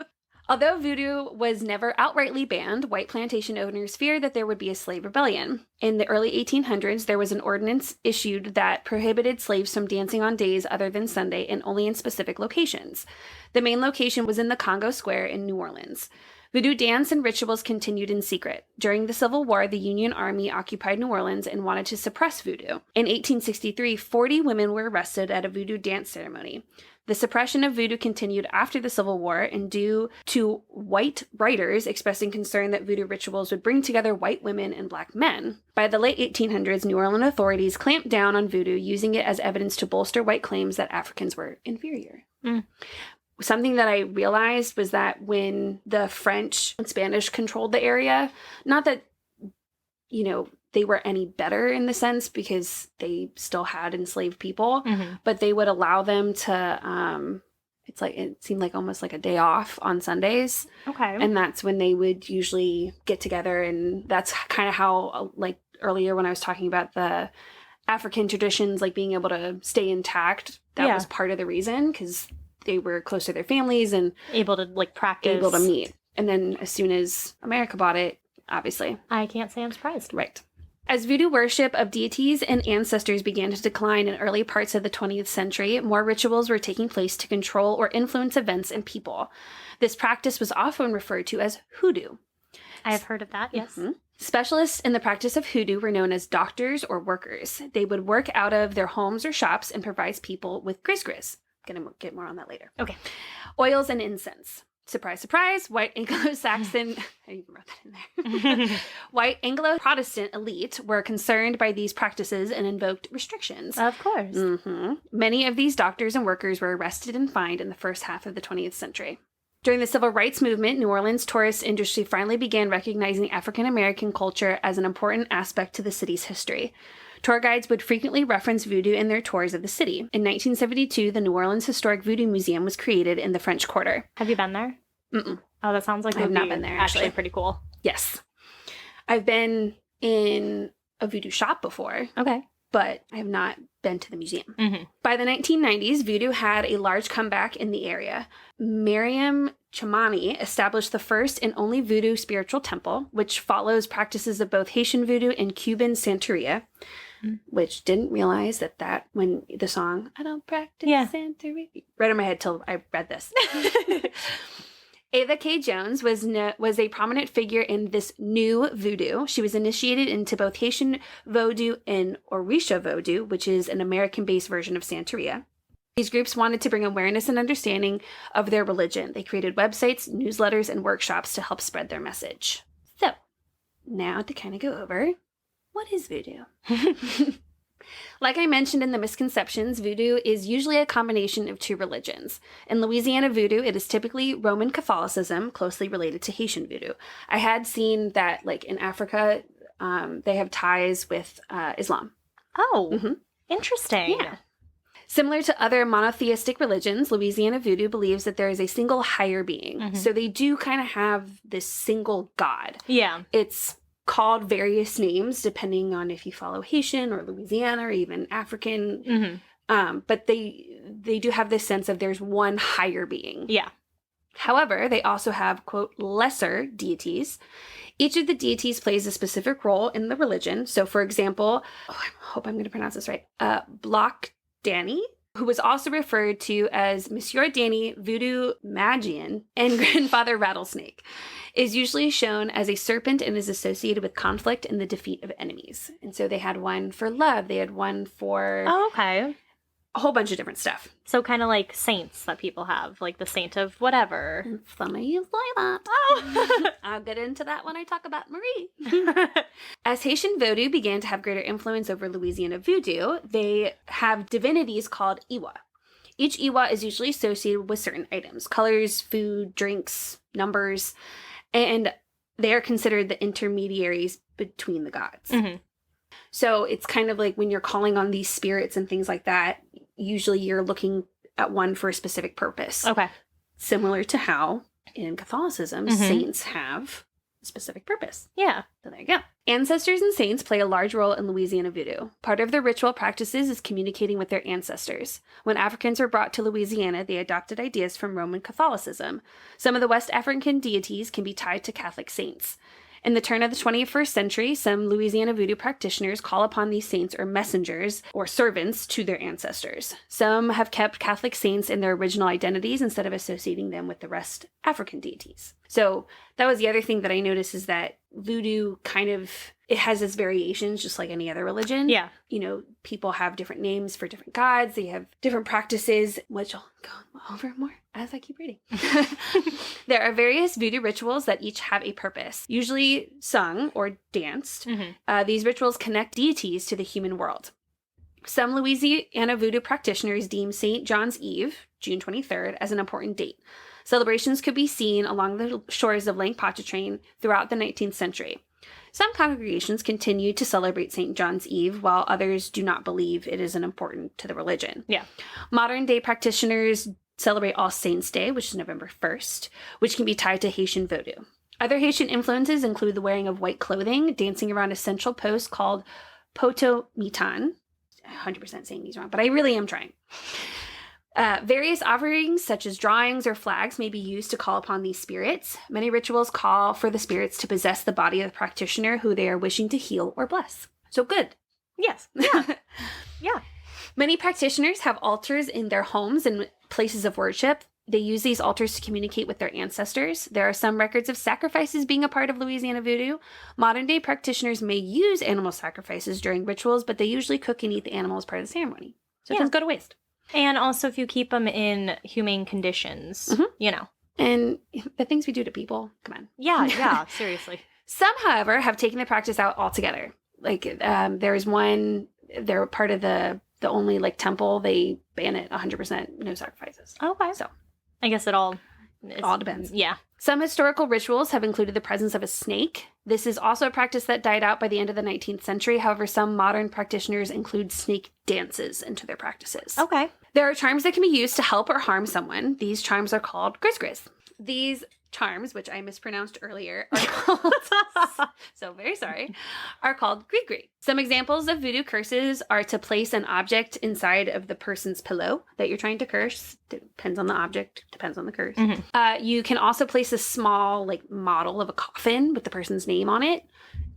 Although voodoo was never outrightly banned, white plantation owners feared that there would be a slave rebellion. In the early 1800s, there was an ordinance issued that prohibited slaves from dancing on days other than Sunday and only in specific locations. The main location was in the Congo Square in New Orleans. Voodoo dance and rituals continued in secret. During the Civil War, the Union Army occupied New Orleans and wanted to suppress voodoo. In 1863, 40 women were arrested at a voodoo dance ceremony. The suppression of voodoo continued after the Civil War, and due to white writers expressing concern that voodoo rituals would bring together white women and black men. By the late 1800s, New Orleans authorities clamped down on voodoo, using it as evidence to bolster white claims that Africans were inferior. Something that I realized was that when the French and Spanish controlled the area, not that, they were any better in the sense because they still had enslaved people, but they would allow them to, it seemed like almost like a day off on Sundays. Okay. And that's when they would usually get together. And that's kind of how, earlier when I was talking about the African traditions, being able to stay intact, that was part of the reason, because they were close to their families and able to practice, able to meet. And then as soon as America bought it, obviously. I can't say I'm surprised. Right. As voodoo worship of deities and ancestors began to decline in early parts of the 20th century, more rituals were taking place to control or influence events and people. This practice was often referred to as Hudu. I have heard of that, yes. Specialists in the practice of Hudu were known as doctors or workers. They would work out of their homes or shops and provide people with Grizzgris. I'm going to get more on that later. Okay. Oils and incense. Surprise, surprise, white Anglo-Saxon, I even wrote that in there. White Anglo-Protestant elite were concerned by these practices and invoked restrictions. Of course. Many of these doctors and workers were arrested and fined in the first half of the 20th century. During the Civil Rights Movement, New Orleans tourist industry finally began recognizing African-American culture as an important aspect to the city's history. Tour guides would frequently reference voodoo in their tours of the city. In 1972, the New Orleans Historic Voodoo Museum was created in the French Quarter. Have you been there? Oh, that sounds like I have not been there, actually pretty cool. Yes. I've been in a voodoo shop before. Okay. But I have not been to the museum. Mm-hmm. By the 1990s, voodoo had a large comeback in the area. Mariam Chamani established the first and only voodoo spiritual temple, which follows practices of both Haitian voodoo and Cuban Santeria, which didn't realize that when the song, I don't practice Santeria, right in my head till I read this. Ava K Jones was a prominent figure in this new voodoo. She was initiated into both Haitian Vodou and Orisha Vodou, which is an American-based version of Santeria. These groups wanted to bring awareness and understanding of their religion. They created websites, newsletters, and workshops to help spread their message. So, now to kind of go over, what is voodoo? Like I mentioned in the misconceptions, voodoo is usually a combination of two religions. In Louisiana voodoo, it is typically Roman Catholicism, closely related to Haitian voodoo. I had seen that, like, in Africa, they have ties with Islam. Oh, interesting. Yeah. Similar to other monotheistic religions, Louisiana voodoo believes that there is a single higher being. So they do kind of have this single god. Yeah. It's called various names depending on if you follow Haitian or Louisiana or even African. But they do have this sense of there's one higher being. Yeah. However, they also have, quote, lesser deities. Each of the deities plays a specific role in the religion. So, for example, I hope I'm going to pronounce this right, Block Danny, who was also referred to as Monsieur Danny, Voodoo Magian, and Grandfather Rattlesnake, is usually shown as a serpent and is associated with conflict and the defeat of enemies. And so they had one for love. They had one for a whole bunch of different stuff. So kind of like saints that people have, like the saint of whatever. And some of you like that. Oh, I'll get into that when I talk about Marie. As Haitian Vodou began to have greater influence over Louisiana Voodoo, they have divinities called Iwa. Each Iwa is usually associated with certain items, colors, food, drinks, numbers, and they are considered the intermediaries between the gods. So it's kind of like when you're calling on these spirits and things like that, usually you're looking at one for a specific purpose. Okay. Similar to how in Catholicism, saints have a specific purpose. Yeah. So there you go. Ancestors and saints play a large role in Louisiana voodoo. Part of their ritual practices is communicating with their ancestors. When Africans were brought to Louisiana, they adopted ideas from Roman Catholicism. Some of the West African deities can be tied to Catholic saints. In the turn of the 21st century, some Louisiana voodoo practitioners call upon these saints or messengers or servants to their ancestors. Some have kept Catholic saints in their original identities instead of associating them with the rest African deities. So that was the other thing that I noticed is that voodoo it has its variations just like any other religion. Yeah. You know, people have different names for different gods. They have different practices, which I'll go over more as I keep reading. There are various voodoo rituals that each have a purpose, usually sung or danced. These rituals connect deities to the human world. Some Louisiana voodoo practitioners deem St. John's Eve, June 23rd, as an important date. Celebrations could be seen along the shores of Lake Pontchartrain throughout the 19th century. Some congregations continue to celebrate St. John's Eve, while others do not believe it is important to the religion. Yeah. Modern-day practitioners celebrate All Saints' Day, which is November 1st, which can be tied to Haitian Vodou. Other Haitian influences include the wearing of white clothing, dancing around a central post called poto mitan. 100% saying these wrong, but I really am trying. Various offerings, such as drawings or flags, may be used to call upon these spirits. Many rituals call for the spirits to possess the body of the practitioner who they are wishing to heal or bless. So good. Yes. Yeah. Yeah. Many practitioners have altars in their homes and places of worship. They use these altars to communicate with their ancestors. There are some records of sacrifices being a part of Louisiana voodoo. Modern-day practitioners may use animal sacrifices during rituals, but they usually cook and eat the animal as part of the ceremony. So it doesn't go to waste. And also if you keep them in humane conditions, you know. And the things we do to people, come on. Yeah, seriously. Some, however, have taken the practice out altogether. Like, there's one, they're part of the only, like, temple, they ban it 100%, no sacrifices. Okay. So I guess it all depends. Yeah. Some historical rituals have included the presence of a snake. This is also a practice that died out by the end of the 19th century. However, some modern practitioners include snake dances into their practices. Okay. There are charms that can be used to help or harm someone. These charms are called Grizzgris. These charms, which I mispronounced earlier, are called, so very sorry, are called Grizzgris. Some examples of voodoo curses are to place an object inside of the person's pillow that you're trying to curse. Depends on the object, depends on the curse. Mm-hmm. You can also place a small model of a coffin with the person's name on it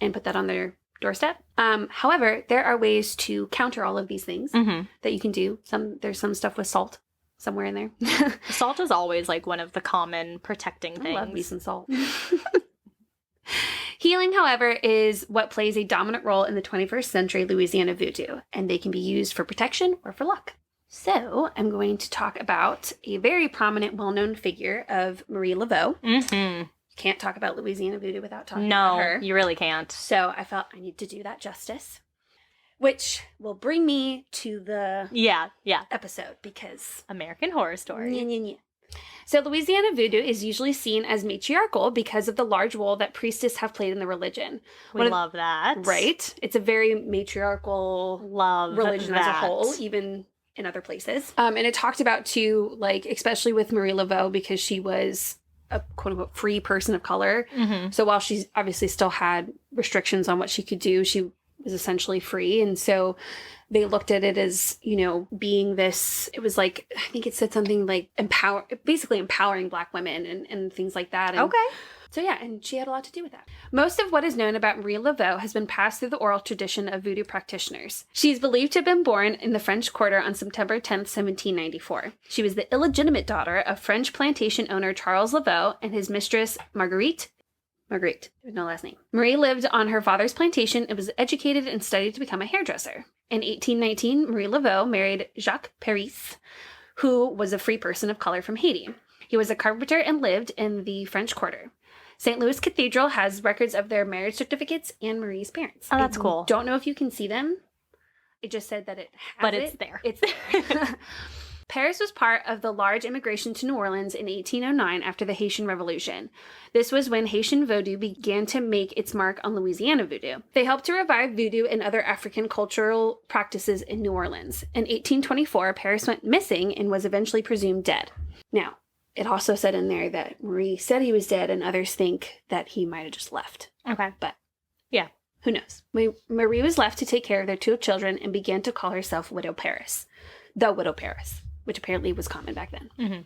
and put that on their doorstep. However, there are ways to counter all of these things that you can do. There's some stuff with salt somewhere in there. Salt is always one of the common protecting things. I love me some salt. Healing, however, is what plays a dominant role in the 21st century Louisiana Voodoo, and they can be used for protection or for luck. So I'm going to talk about a very prominent, well-known figure of Marie Laveau. Mm-hmm. Can't talk about Louisiana Voodoo without talking about her. No, you really can't. So I felt I need to do that justice. Which will bring me to the episode, because American Horror Story. So Louisiana Voodoo is usually seen as matriarchal because of the large role that priestess have played in the religion. We love that. Right? It's a very matriarchal religion as a whole, even in other places. And it talked about too, especially with Marie Laveau, because she was a quote-unquote free person of color. Mm-hmm. So while she obviously still had restrictions on what she could do, she was essentially free. And so they looked at it as, being this, it was I think it said something basically empowering Black women and things like that. And okay. So yeah, and she had a lot to do with that. Most of what is known about Marie Laveau has been passed through the oral tradition of voodoo practitioners. She is believed to have been born in the French Quarter on September 10th, 1794. She was the illegitimate daughter of French plantation owner Charles Laveau and his mistress Marguerite, no last name. Marie lived on her father's plantation and was educated and studied to become a hairdresser. In 1819, Marie Laveau married Jacques Parish, who was a free person of color from Haiti. He was a carpenter and lived in the French Quarter. St. Louis Cathedral has records of their marriage certificates and Marie's parents. Oh, that's cool. Don't know if you can see them. It just said that it has But it's there. It's there. Paris was part of the large immigration to New Orleans in 1809 after the Haitian Revolution. This was when Haitian Vodou began to make its mark on Louisiana Voodoo. They helped to revive Voodoo and other African cultural practices in New Orleans. In 1824, Paris went missing and was eventually presumed dead. Now, it also said in there that Marie said he was dead and others think that he might have just left. Okay. But, yeah, who knows? Marie was left to take care of their 2 children and began to call herself Widow Paris. The Widow Paris, which apparently was common back then. Mm-hmm.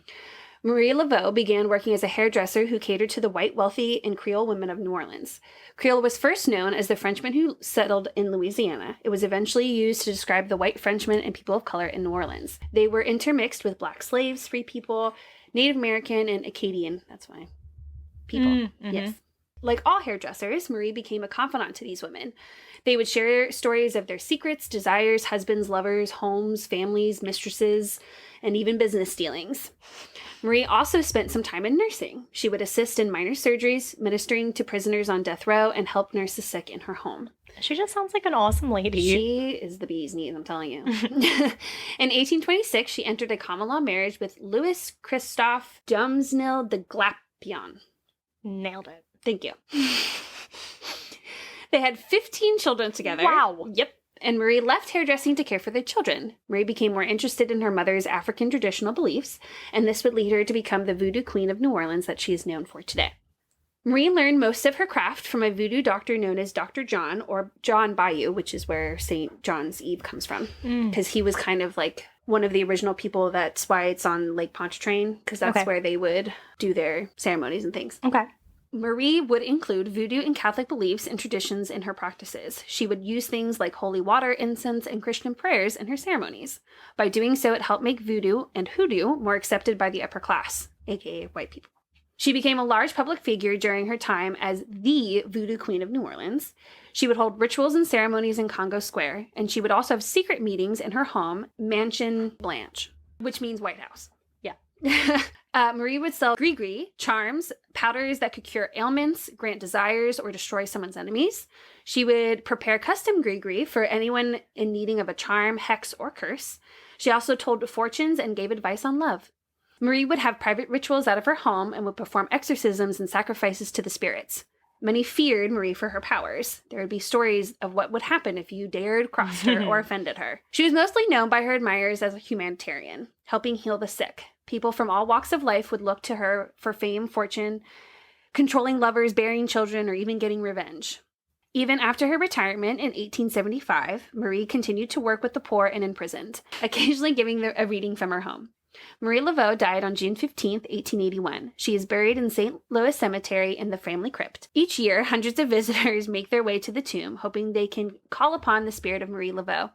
Marie Laveau began working as a hairdresser who catered to the white, wealthy, and Creole women of New Orleans. Creole was first known as the Frenchmen who settled in Louisiana. It was eventually used to describe the white Frenchmen and people of color in New Orleans. They were intermixed with Black slaves, free people, Native American, and Acadian, that's why, people. Mm-hmm. Yes. Like all hairdressers, Marie became a confidant to these women. They would share stories of their secrets, desires, husbands, lovers, homes, families, mistresses, and even business dealings. Marie also spent some time in nursing. She would assist in minor surgeries, ministering to prisoners on death row, and help nurse the sick in her home. She just sounds like an awesome lady. She is the bee's knees, I'm telling you. In 1826, she entered a common law marriage with Louis Christophe Dumsnil de Glapion. Nailed it. Thank you. They had 15 children together. Wow. Yep. And Marie left hairdressing to care for their children. Marie became more interested in her mother's African traditional beliefs, and this would lead her to become the voodoo queen of New Orleans that she is known for today. Marie learned most of her craft from a voodoo doctor known as Dr. John, or John Bayou, which is where St. John's Eve comes from. Because he was kind of one of the original people. That's why it's on Lake Pontchartrain, because that's where they would do their ceremonies and things. Okay. Marie would include voodoo and Catholic beliefs and traditions in her practices. She would use things like holy water, incense, and Christian prayers in her ceremonies. By doing so, it helped make voodoo and hoodoo more accepted by the upper class, aka white people. She became a large public figure during her time as the Voodoo Queen of New Orleans. She would hold rituals and ceremonies in Congo Square, and she would also have secret meetings in her home, Mansion Blanche, which means White House. Yeah. Marie would sell Grizzgris, charms, powders that could cure ailments, grant desires, or destroy someone's enemies. She would prepare custom Grizzgris for anyone in needing of a charm, hex, or curse. She also told fortunes and gave advice on love. Marie would have private rituals out of her home and would perform exorcisms and sacrifices to the spirits. Many feared Marie for her powers. There would be stories of what would happen if you dared cross her or offended her. She was mostly known by her admirers as a humanitarian, helping heal the sick. People from all walks of life would look to her for fame, fortune, controlling lovers, burying children, or even getting revenge. Even after her retirement in 1875, Marie continued to work with the poor and imprisoned, occasionally giving a reading from her home. Marie Laveau died on June 15, 1881. She is buried in St. Louis Cemetery in the family crypt. Each year, hundreds of visitors make their way to the tomb, hoping they can call upon the spirit of Marie Laveau.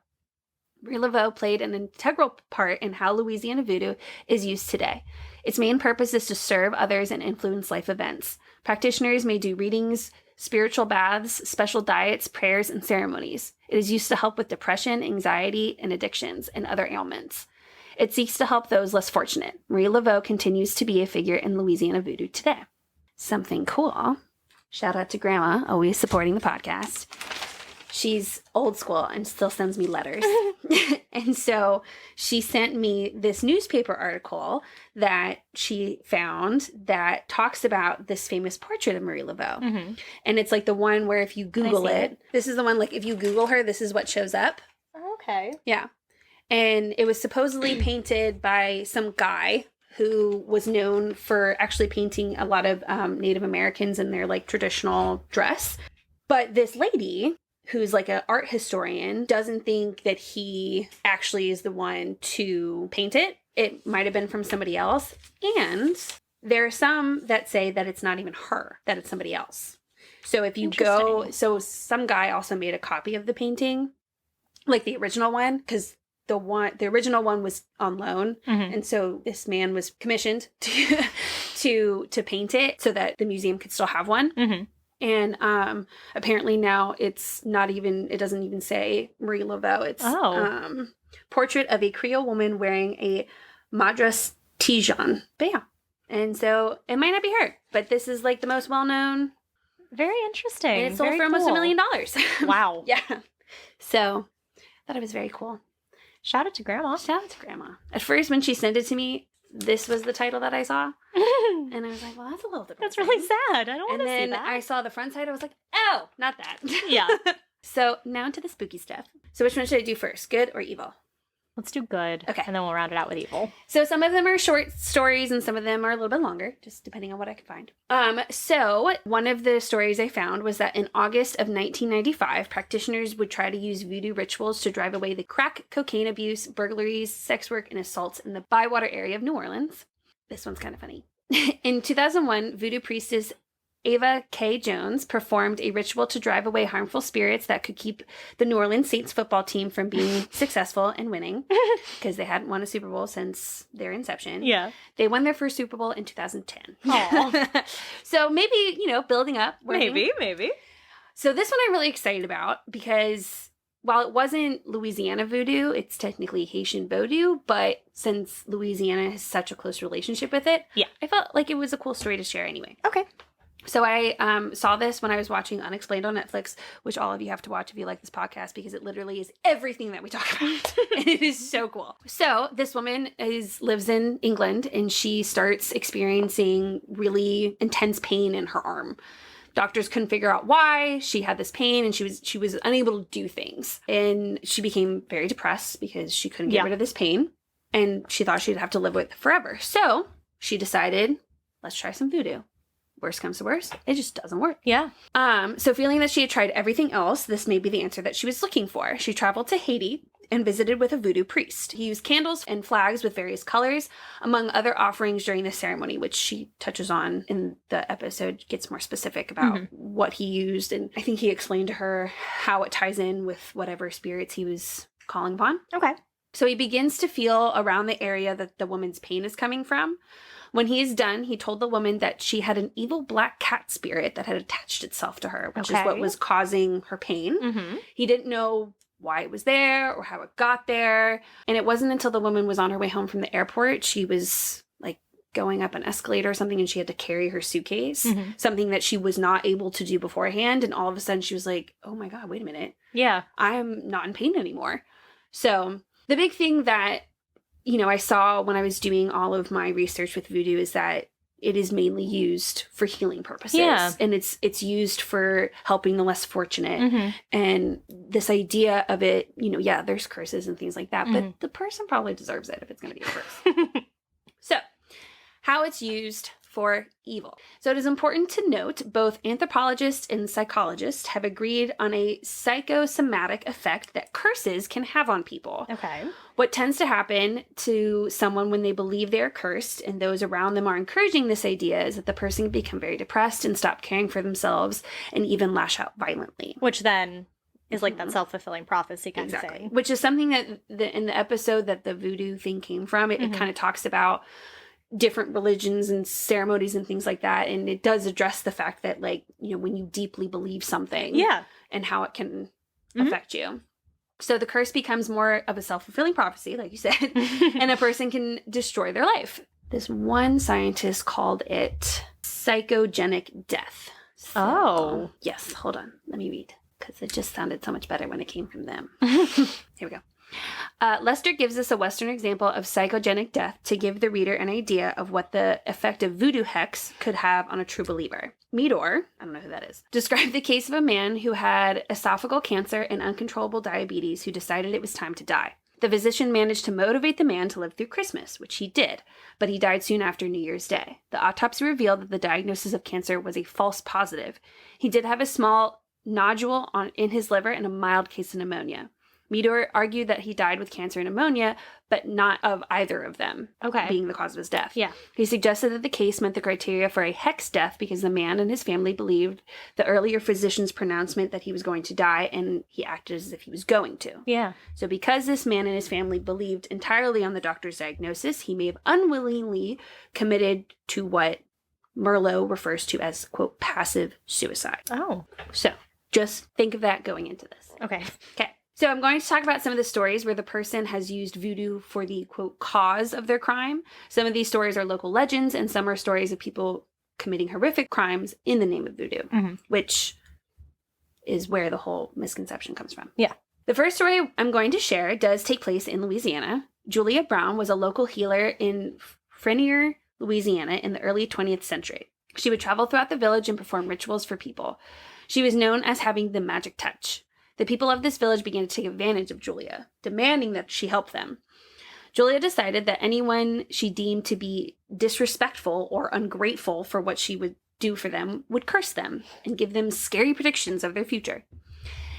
Marie Laveau played an integral part in how Louisiana Voodoo is used today. Its main purpose is to serve others and influence life events. Practitioners may do readings, spiritual baths, special diets, prayers, and ceremonies. It is used to help with depression, anxiety, and addictions, and other ailments. It seeks to help those less fortunate. Marie Laveau continues to be a figure in Louisiana Voodoo today. Something cool. Shout out to Grandma, always supporting the podcast. She's old school and still sends me letters. And so she sent me this newspaper article that she found that talks about this famous portrait of Marie Laveau. Mm-hmm. And it's like the one where if you Google it, this is the one, like if you Google her, this is what shows up. Okay. Yeah. And it was supposedly painted by some guy who was known for actually painting a lot of Native Americans in their like traditional dress. But this lady, who's like an art historian, doesn't think that he actually is the one to paint it. It might have been from somebody else. And there are some that say that it's not even her, that it's somebody else. So if you go, so some guy also made a copy of the painting, like the original one, because the original one was on loan. Mm-hmm. And so this man was commissioned to paint it so that the museum could still have one. Mm-hmm. And apparently now it doesn't even say Marie Laveau. It's portrait of a Creole woman wearing a madras tijan. But yeah. And so it might not be her, but this is like the most well-known. Very interesting. And it sold for almost $1 million. Wow. Yeah. So I thought it was very cool. Shout out to Grandma. Shout out to Grandma. At first, when she sent it to me, this was the title that I saw. And I was like, well, that's a little depressing. That's really sad. I don't want to see that. And then I saw the front side. I was like, oh, not that. Yeah. So now into the spooky stuff. So which one should I do first? Good or evil? Let's do good. Okay. And then we'll round it out with evil. So some of them are short stories and some of them are a little bit longer, just depending on what I can find. So one of the stories I found was that in August of 1995, practitioners would try to use voodoo rituals to drive away the crack cocaine abuse, burglaries, sex work, and assaults in the Bywater area of New Orleans. This one's kind of funny. In 2001, voodoo priestess Ava K Jones performed a ritual to drive away harmful spirits that could keep the New Orleans Saints football team from being successful and winning, because they hadn't won a Super Bowl since their inception. Yeah. They won their first Super Bowl in 2010. So maybe, building up. Working. Maybe. So this one I'm really excited about because while it wasn't Louisiana Voodoo, it's technically Haitian Vodou, but since Louisiana has such a close relationship with it, yeah, I felt like it was a cool story to share anyway. Okay. So I saw this when I was watching Unexplained on Netflix, which all of you have to watch if you like this podcast, because it literally is everything that we talk about. And it is so cool. So this woman lives in England, and she starts experiencing really intense pain in her arm. Doctors couldn't figure out why she had this pain, and she was unable to do things. And she became very depressed because she couldn't get rid of this pain, and she thought she'd have to live with it forever. So she decided, let's try some voodoo. Worst comes to worst, it just doesn't work. Yeah. So feeling that she had tried everything else, this may be the answer that she was looking for. She traveled to Haiti and visited with a voodoo priest. He used candles and flags with various colors, among other offerings during the ceremony, which she touches on in the episode, gets more specific about what he used. And I think he explained to her how it ties in with whatever spirits he was calling upon. Okay. So he begins to feel around the area that the woman's pain is coming from. When he is done, he told the woman that she had an evil black cat spirit that had attached itself to her, which is what was causing her pain. Mm-hmm. He didn't know why it was there or how it got there. And it wasn't until the woman was on her way home from the airport, she was like going up an escalator or something, and she had to carry her suitcase, something that she was not able to do beforehand. And all of a sudden she was like, oh my God, wait a minute. Yeah. I'm not in pain anymore. So the big thing that I saw when I was doing all of my research with voodoo is that it is mainly used for healing purposes. Yeah. And it's used for helping the less fortunate. Mm-hmm. And this idea of it, there's curses and things like that, but the person probably deserves it if it's going to be a curse. So How it's used for evil. So it is important to note both anthropologists and psychologists have agreed on a psychosomatic effect that curses can have on people. Okay. What tends to happen to someone when they believe they are cursed and those around them are encouraging this idea is that the person can become very depressed and stop caring for themselves and even lash out violently. Which then is like that self-fulfilling prophecy kind of thing. Which is something that in the episode that the voodoo thing came from, it kind of talks about different religions and ceremonies and things like that. And it does address the fact that, like, you know, when you deeply believe something and how it can affect you. So the curse becomes more of a self-fulfilling prophecy, like you said, and a person can destroy their life. This one scientist called it psychogenic death. So, yes, hold on. Let me read, because it just sounded so much better when it came from them. Here we go. Lester gives us a Western example of psychogenic death to give the reader an idea of what the effect of voodoo hex could have on a true believer. Meador, I don't know who that is, described the case of a man who had esophageal cancer and uncontrollable diabetes who decided it was time to die. The physician managed to motivate the man to live through Christmas, which he did, but he died soon after New Year's Day. The autopsy revealed that the diagnosis of cancer was a false positive. He did have a small nodule in his liver and a mild case of pneumonia. Meador argued that he died with cancer and pneumonia, but not of either of them being the cause of his death. Yeah. He suggested that the case met the criteria for a hex death because the man and his family believed the earlier physician's pronouncement that he was going to die, and he acted as if he was going to. Yeah. So because this man and his family believed entirely on the doctor's diagnosis, he may have unwillingly committed to what Merlot refers to as, quote, passive suicide. Oh. So just think of that going into this. Okay. Okay. So I'm going to talk about some of the stories where the person has used voodoo for the, quote, cause of their crime. Some of these stories are local legends, and some are stories of people committing horrific crimes in the name of voodoo, which is where the whole misconception comes from. Yeah. The first story I'm going to share does take place in Louisiana. Julia Brown was a local healer in Frenier, Louisiana in the early 20th century. She would travel throughout the village and perform rituals for people. She was known as having the magic touch. The people of this village began to take advantage of Julia, demanding that she help them. Julia decided that anyone she deemed to be disrespectful or ungrateful for what she would do for them would curse them and give them scary predictions of their future.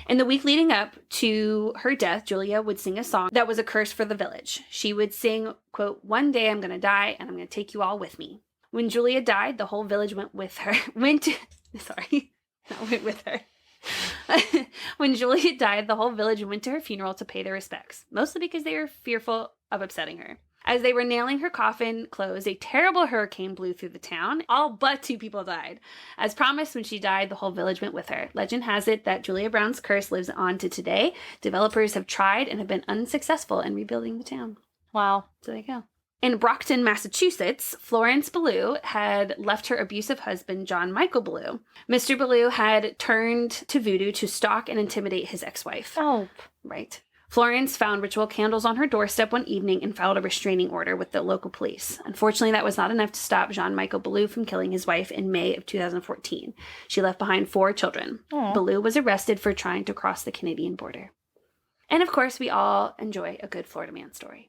In the week leading up to her death, Julia would sing a song that was a curse for the village. She would sing, quote, "One day I'm going to die and I'm going to take you all with me." When Julia died, the whole village went with her. When Julia died, the whole village went to her funeral to pay their respects, mostly because they were fearful of upsetting her. As they were nailing her coffin closed, a terrible hurricane blew through the town. All but 2 people died. As promised, when she died, the whole village went with her. Legend has it that Julia Brown's curse lives on to today. Developers have tried and have been unsuccessful in rebuilding the town. Wow. So there you go. In Brockton, Massachusetts, Florence Ballou had left her abusive husband, John Michael Ballou. Mr. Ballou had turned to voodoo to stalk and intimidate his ex-wife. Oh. Right. Florence found ritual candles on her doorstep one evening and filed a restraining order with the local police. Unfortunately, that was not enough to stop John Michael Ballou from killing his wife in May of 2014. She left behind 4 children. Aww. Ballou was arrested for trying to cross the Canadian border. And of course, we all enjoy a good Florida man story.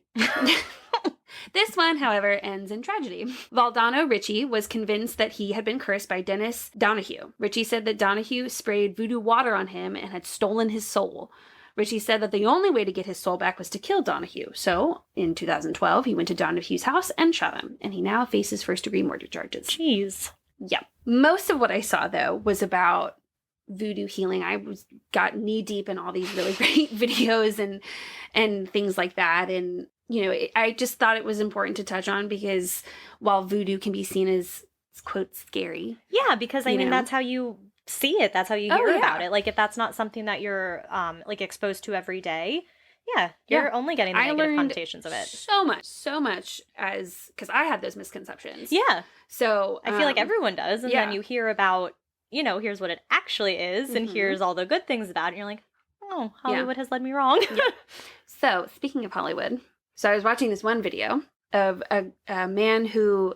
This one, however, ends in tragedy. Valdano Ritchie was convinced that he had been cursed by Dennis Donahue. Ritchie said that Donahue sprayed voodoo water on him and had stolen his soul. Ritchie said that the only way to get his soul back was to kill Donahue. So, in 2012, he went to Donahue's house and shot him, and he now faces first-degree murder charges. Jeez. Yeah. Most of what I saw, though, was about voodoo healing. I got knee-deep in all these really great videos and things like that, and you know, I just thought it was important to touch on because while voodoo can be seen as, quote, scary. Yeah, because I mean, that's how you see it. That's how you hear about it. Like, if that's not something that you're, like, exposed to every day, you're only getting the negative connotations of it. So much as, because I had those misconceptions. Yeah. So I feel like everyone does. And then you hear about, you know, here's what it actually is, and here's all the good things about it. And you're like, oh, Hollywood has led me wrong. So, speaking of Hollywood, so I was watching this one video of a man who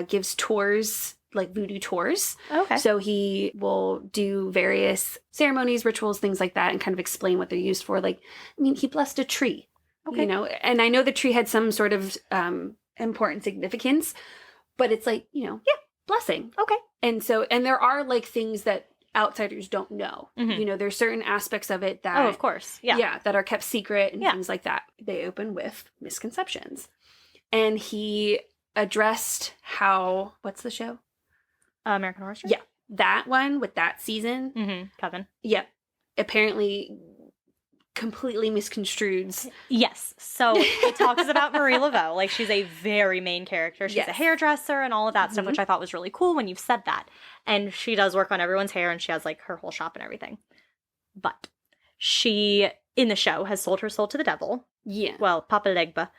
gives tours, like voodoo tours. Okay. So he will do various ceremonies, rituals, things like that, and kind of explain what they're used for. Like, I mean, he blessed a tree, you know, and I know the tree had some sort of important significance, but it's like, you know, blessing. Okay. And so, and there are like things that outsiders don't know. You know, there's certain aspects of it that... Oh, of course. Yeah. Yeah, that are kept secret and things like that. They open with misconceptions. And he addressed how... What's the show? American Horror Story? Yeah. That one with that season. Coven. Yeah. Apparently completely misconstrued. Yes. So it talks about Marie Laveau. Like, she's a very main character. She's a hairdresser and all of that stuff, which I thought was really cool when you've said that. And she does work on everyone's hair, and she has, like, her whole shop and everything. But she, in the show, has sold her soul to the devil. Yeah. Well, Papa Legba.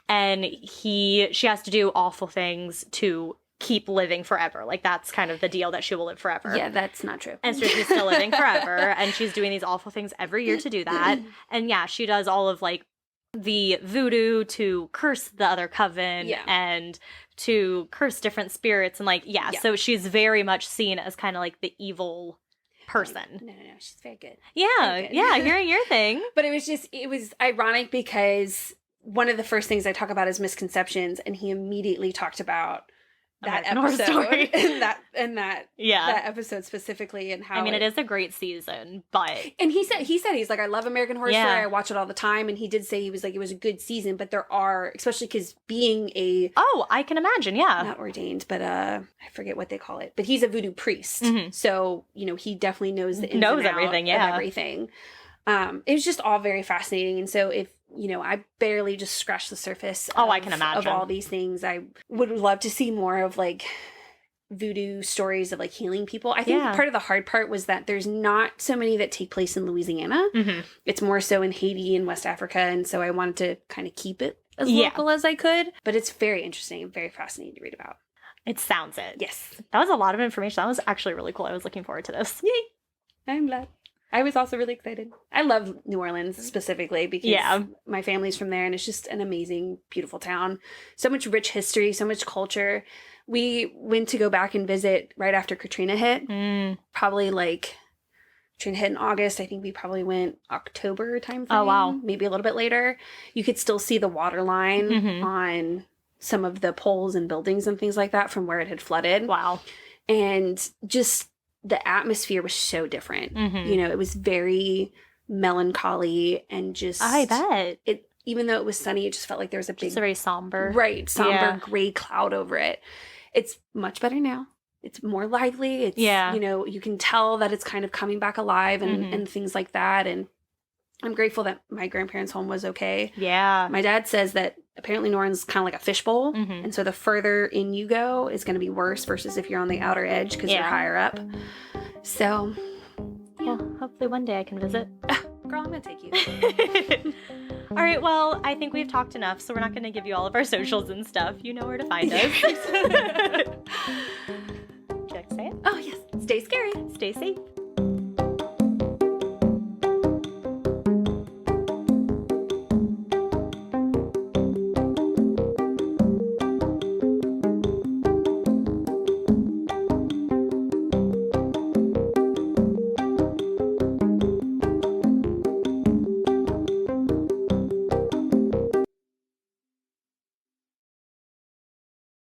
And she has to do awful things to keep living forever. Like, that's kind of the deal, that she will live forever. Yeah, that's not true. And so she's still living forever, and she's doing these awful things every year to do that. And yeah, she does all of, like, the voodoo to curse the other coven and to curse different spirits, and like, so she's very much seen as kind of like the evil person. No, she's very good. Yeah, hearing your thing. But it was ironic because one of the first things I talk about is misconceptions, and he immediately talked about that episode and that episode specifically, and how, I mean, it is a great season, but... And he said he's like, I love American Horror Story, I watch it all the time, and he did say, he was like, it was a good season, but there are, especially because being a... Oh, I can imagine, yeah. Not ordained, but I forget what they call it, but he's a voodoo priest, so, you know, he definitely knows the ins and outs everything, of everything. It was just all very fascinating, and so if, you know, I barely just scratched the surface I can imagine. Of all these things. I would love to see more of, like, voodoo stories of, like, healing people. I think part of the hard part was that there's not so many that take place in Louisiana. It's more so in Haiti and West Africa, and so I wanted to kind of keep it as local as I could. But it's very interesting and very fascinating to read about. It sounds it. Yes. That was a lot of information. That was actually really cool. I was looking forward to this. Yay! I'm glad. I was also really excited. I love New Orleans specifically because my family's from there, and it's just an amazing, beautiful town. So much rich history, so much culture. We went to go back and visit right after Katrina hit. Probably like Katrina hit in August. I think we probably went October time frame. Oh, wow. Maybe a little bit later. You could still see the water line on some of the poles and buildings and things like that from where it had flooded. Wow. And just... the atmosphere was so different. You know, it was very melancholy and just... I bet. It, even though it was sunny, it just felt like there was a big... Just very somber. Right. Somber gray cloud over it. It's much better now. It's more lively. It's, you know, you can tell that it's kind of coming back alive and things like that. And I'm grateful that my grandparents' home was okay. Yeah. My dad says that apparently New Orleans is kind of like a fishbowl. And so the further in you go is going to be worse versus if you're on the outer edge because you're higher up. So, well, hopefully one day I can visit. Girl, I'm going to take you. All right, well, I think we've talked enough, so we're not going to give you all of our socials and stuff. You know where to find us. Would you like to say it? Oh, yes. Stay scary. Stay safe.